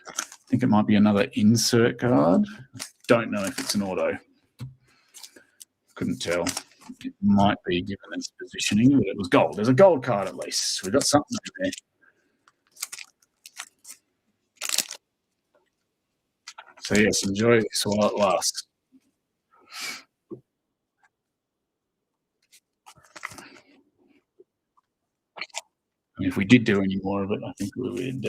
I think it might be another insert card. Don't know if it's an auto. Couldn't tell. It might be given its positioning, but it was gold. There's a gold card at least. We've got something over there. So yes, enjoy this while it lasts. And if we did do any more of it, I think we would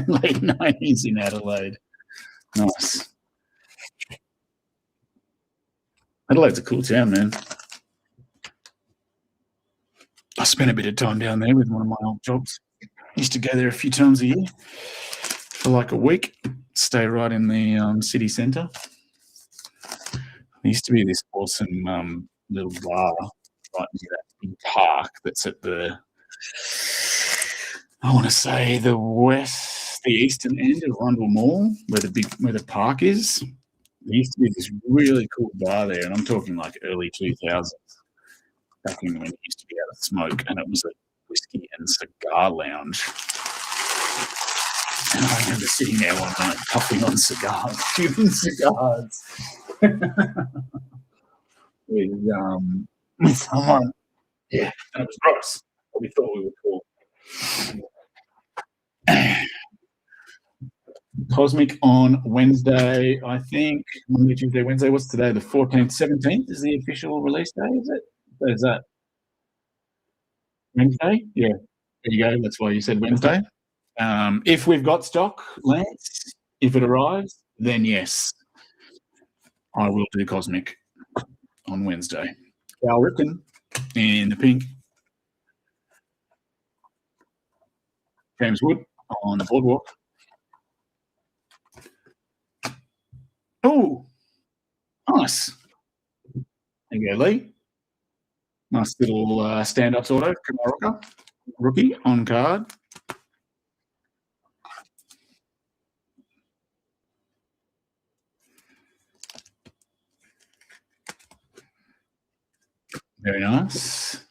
late 90s in Adelaide. Nice. Adelaide's a cool town, man. I spent a bit of time down there with one of my old jobs. Used to go there a few times a year for like a week, stay right in the city centre. There used to be this awesome little bar right near that big park that's at the, I want to say the eastern end of Rundle Mall, where the park is. There used to be this really cool bar there, and I'm talking like early 2000s, back in when you used to be able to smoke, and it was a whiskey and cigar lounge. And I remember sitting there one night puffing on cigars, Cuban cigars, with someone. Yeah, and it was gross, but we thought we were cool. Cosmic on Wednesday, I think. Monday, Tuesday, Wednesday. What's today? The 14th, 17th is the official release day, is it? Is that Wednesday? Yeah. There you go. That's why you said Wednesday. If we've got stock, Lance, if it arrives, then yes, I will do Cosmic on Wednesday. Cal Ripken in the pink. James Wood on the boardwalk. Oh, nice. There you go, Lee. Nice little stand-ups auto, Kamaroka. Rookie on card. Very nice.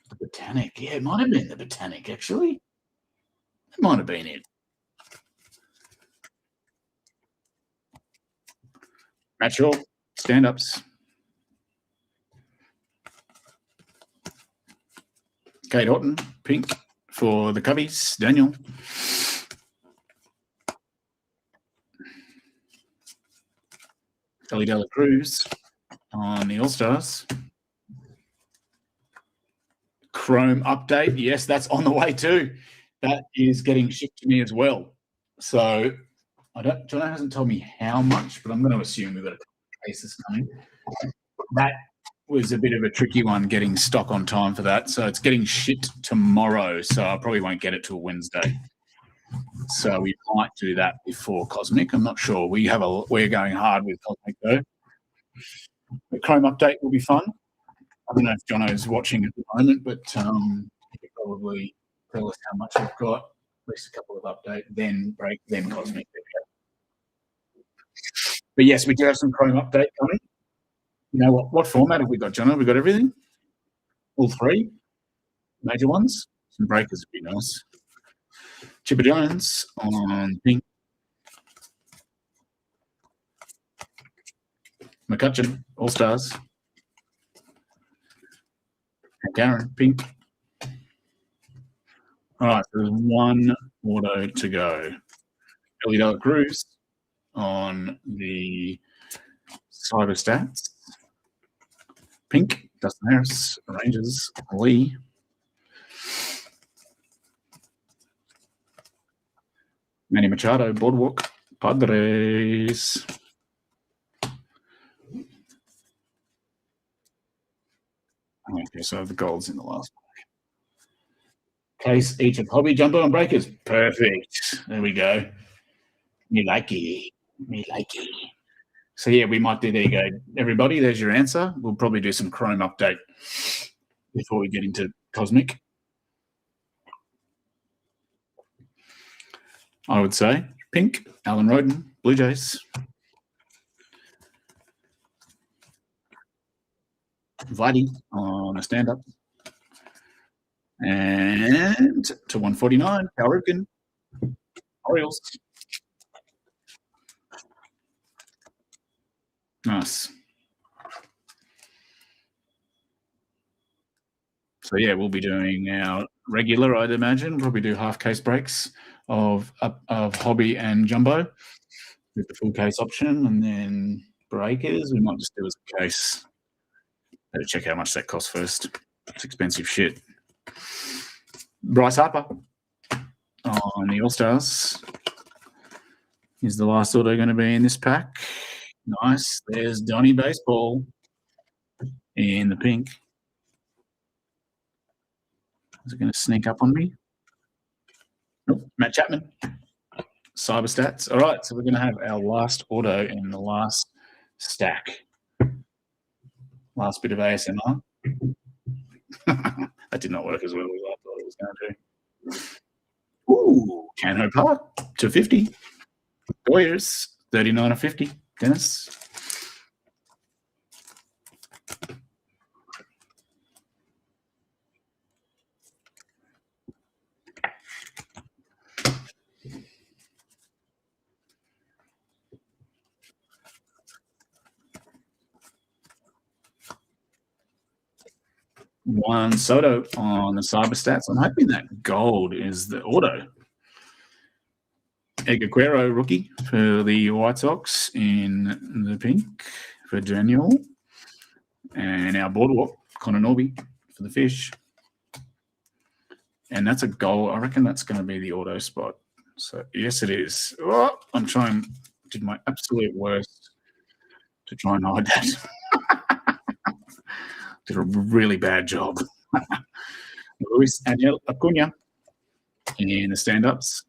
The Botanic. Yeah, it might have been the Botanic, actually. It might have been it. Matchell, stand-ups. Kate Otten, pink for the Cubbies. Daniel. Ellie Dela Cruz on the All-Stars. Chrome update. Yes, that's on the way too. That is getting shipped to me as well. So Jono hasn't told me how much, but I'm going to assume we've got a couple of cases coming. That was a bit of a tricky one, getting stock on time for that. So it's getting shipped tomorrow. So I probably won't get it till Wednesday. So we might do that before Cosmic. I'm not sure. We're going hard with Cosmic though. The Chrome update will be fun. I don't know if Jono's watching at the moment, but he could probably tell us how much we've got. At least a couple of updates, then break, then Cosmic. But yes, we do have some Chrome update coming. You know what format have we got, Jono? We got everything? All three major ones? Some breakers would be nice. Chipper Jones on pink. McCutcheon, All-Stars. Karen, pink. All right, there's one auto to go. Ellie Dela Cruz on the Cyber Stats. Pink, Dustin Harris, Rangers, Lee. Manny Machado, Boardwalk, Padres. Okay, so the gold's in the last one. Case each of Hobby, Jumper, and Breakers. Perfect. There we go. Me likey. So yeah, we might do, there you go. Everybody, there's your answer. We'll probably do some Chrome update before we get into Cosmic. I would say. Pink, Alan Roden, Blue Jays. Vladdy on a stand-up. And to 149, Cal Ripken, Orioles. Nice. So, yeah, we'll be doing our regular, I'd imagine. Probably do half case breaks of hobby and jumbo with the full case option. And then breakers, we might just do as a case. Better check how much that costs first. It's expensive shit. Bryce Harper on the All-Stars is the last auto going to be in this pack. Nice. There's Donny Baseball in the pink. Is it going to sneak up on me? Nope. Matt Chapman. Cyber Stats. All right, so we're going to have our last auto in the last stack. Last bit of ASMR. That did not work as well as I thought it was going to. Ooh, Canho Park to 50. Goyers, 39 of 50. Dennis. Juan Soto on the Cyber Stats. I'm hoping that gold is the auto. Edgar Quero, rookie for the White Sox in the pink for Daniel. And our Boardwalk, Connor Norby for the Fish. And that's a goal. I reckon that's going to be the auto spot. So, yes, it is. Oh, I'm trying, did my absolute worst to try and hide that. Did a really bad job. Luis Angel Acuna in the stand-ups.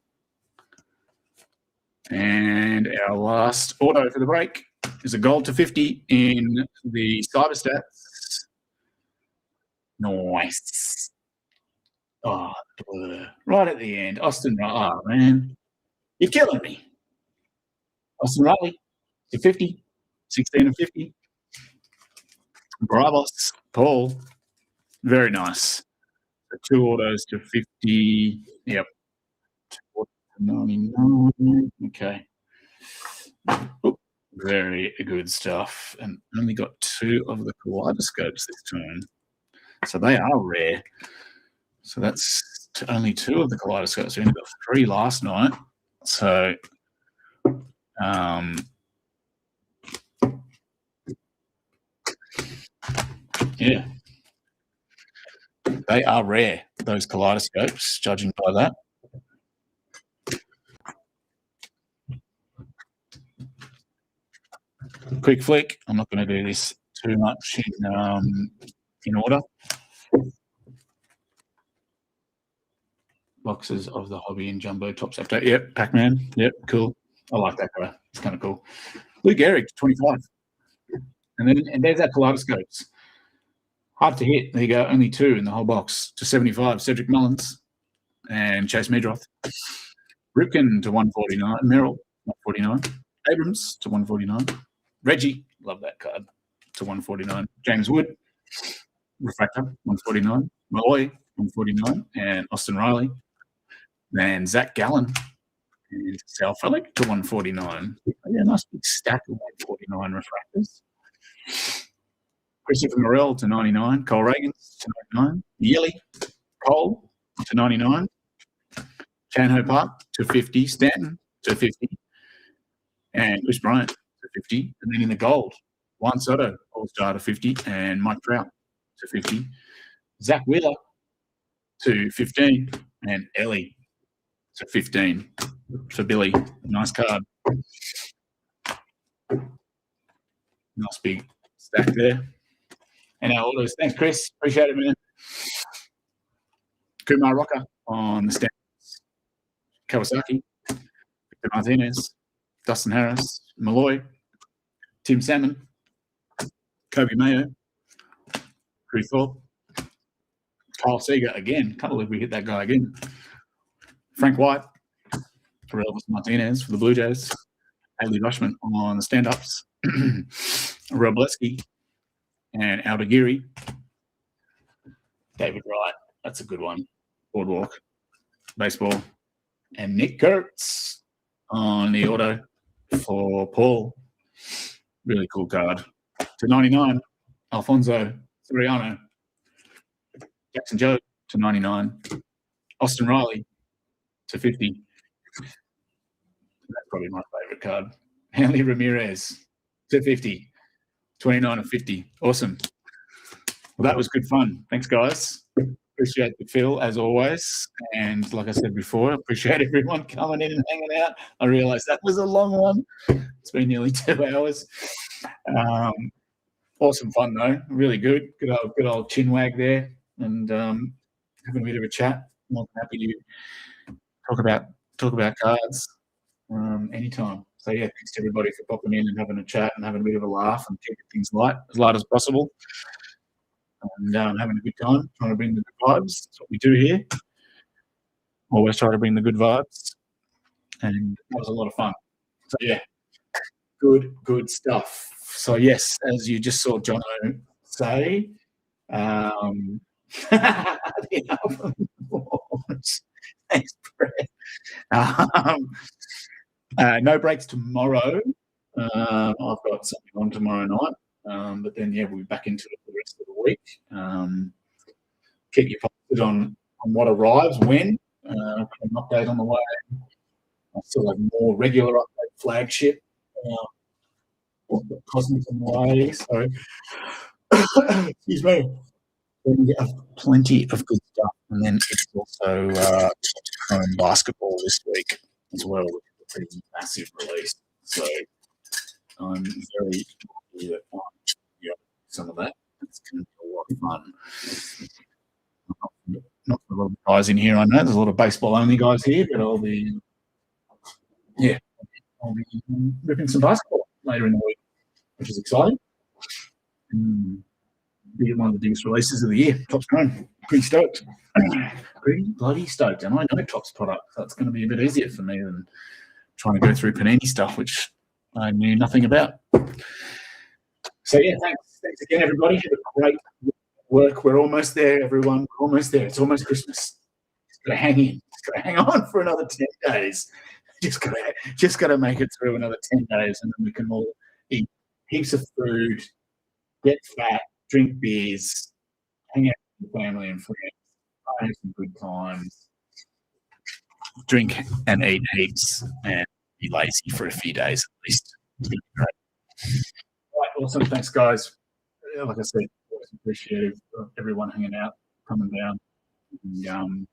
And our last auto for the break is a gold to 50 in the Cyber Stats. Nice. Oh, right at the end. Austin Riley. Oh, man. You're killing me. Austin Riley to 50. 16 of 50. Bravos. Paul. Very nice. The 2 autos to 50. Yep. 99. Okay. Oop, very good stuff. And only got 2 of the kaleidoscopes this turn. So they are rare. So that's only 2 of the kaleidoscopes. We only got 3 last night. So yeah. They are rare, those kaleidoscopes, judging by that. Quick flick. I'm not going to do this too much in order. Boxes of the hobby and jumbo tops update. Yep, Pac-Man. Yep, cool. I like that guy. It's kind of cool. Lou Gehrig, 25. And there's our kaleidoscopes. Hard to hit. There you go. Only 2 in the whole box. To 75, Cedric Mullins and Chase Meadroth. Ripken to 149. Merrill, 149. Abrams to 149. Reggie, love that card, to 149. James Wood, Refractor, 149. Malloy, 149. And Austin Riley. Then Zach Gallen and Sal Frelick to 149. Oh, yeah, nice big stack of 149 refractors. Christopher Morel to 99. Cole Reagans to 99. Yearly, Cole to 99. Canho Park to 50. Stanton to 50. And Chris Bryant to 50. And then in the gold, Juan Soto, All-Star to 50. And Mike Trout to 50. Zach Wheeler to 15. And Ellie to 15 for Billy. Nice card. Nice big stack there. And our orders. Thanks, Chris. Appreciate it, man. Kumar Rocker on the stands. Kawasaki. Victor Martinez. Dustin Harris. Malloy. Tim Salmon. Kobe Mayo. Drew Thorpe. Kyle Seager again. Can't believe we hit that guy again. Frank White. for Elvis Martinez for the Blue Jays. Adley Rushman on the stand-ups. Robleski and Aldagiri. David Wright, that's a good one. Boardwalk, baseball. And Nick Kurtz on the auto for Paul. Really cool card. To 99, Alfonso Soriano. Jackson Joe to 99. Austin Riley to 50. That's probably my favorite card. Hanley Ramirez to 50. 29 of 50. Awesome. Well, that was good fun. Thanks, guys. Appreciate the fill, as always. And like I said before, appreciate everyone coming in and hanging out. I realised that was a long one. It's been nearly 2 hours. Awesome fun, though. Really good. Good old chin wag there. And having a bit of a chat. More than happy to talk about cards anytime. So, yeah, thanks to everybody for popping in and having a chat and having a bit of a laugh and keeping things as light as possible. And having a good time, trying to bring the good vibes. That's what we do here. Always try to bring the good vibes. And that was a lot of fun. So, yeah, good stuff. So, yes, as you just saw Jono say, the album launch. Thanks, Brett. No breaks tomorrow. I've got something on tomorrow night. But then, yeah, we'll be back into it for the rest of the week. Keep you posted on what arrives, when. An update on the way. I still have more regular update flagship. Cosmic on the way. So, excuse me. We have plenty of good stuff. And then it's also basketball this week as well, which is a pretty massive release. So I'm very happy that some of that. It's going to be a lot of fun. Not a lot of guys in here, I know. There's a lot of baseball-only guys here, but I'll be ripping some basketball later in the week, which is exciting. Be one of the biggest releases of the year. Topps Chrome. Pretty stoked. Pretty bloody stoked. And I know Topps product, so it's going to be a bit easier for me than trying to go through Panini stuff, which I knew nothing about. So, yeah, thanks. Thanks again, everybody. Have a great work. We're almost there, everyone. We're almost there. It's almost Christmas. Just got to hang in. Just got to hang on for another 10 days. Just got to make it through another 10 days, and then we can all eat heaps of food, get fat, drink beers, hang out with family and friends, have some good times, drink and eat heaps, and be lazy for a few days at least. It's going to be great. All right, awesome. Thanks, guys. Like I said, always appreciative of everyone hanging out, coming down. And,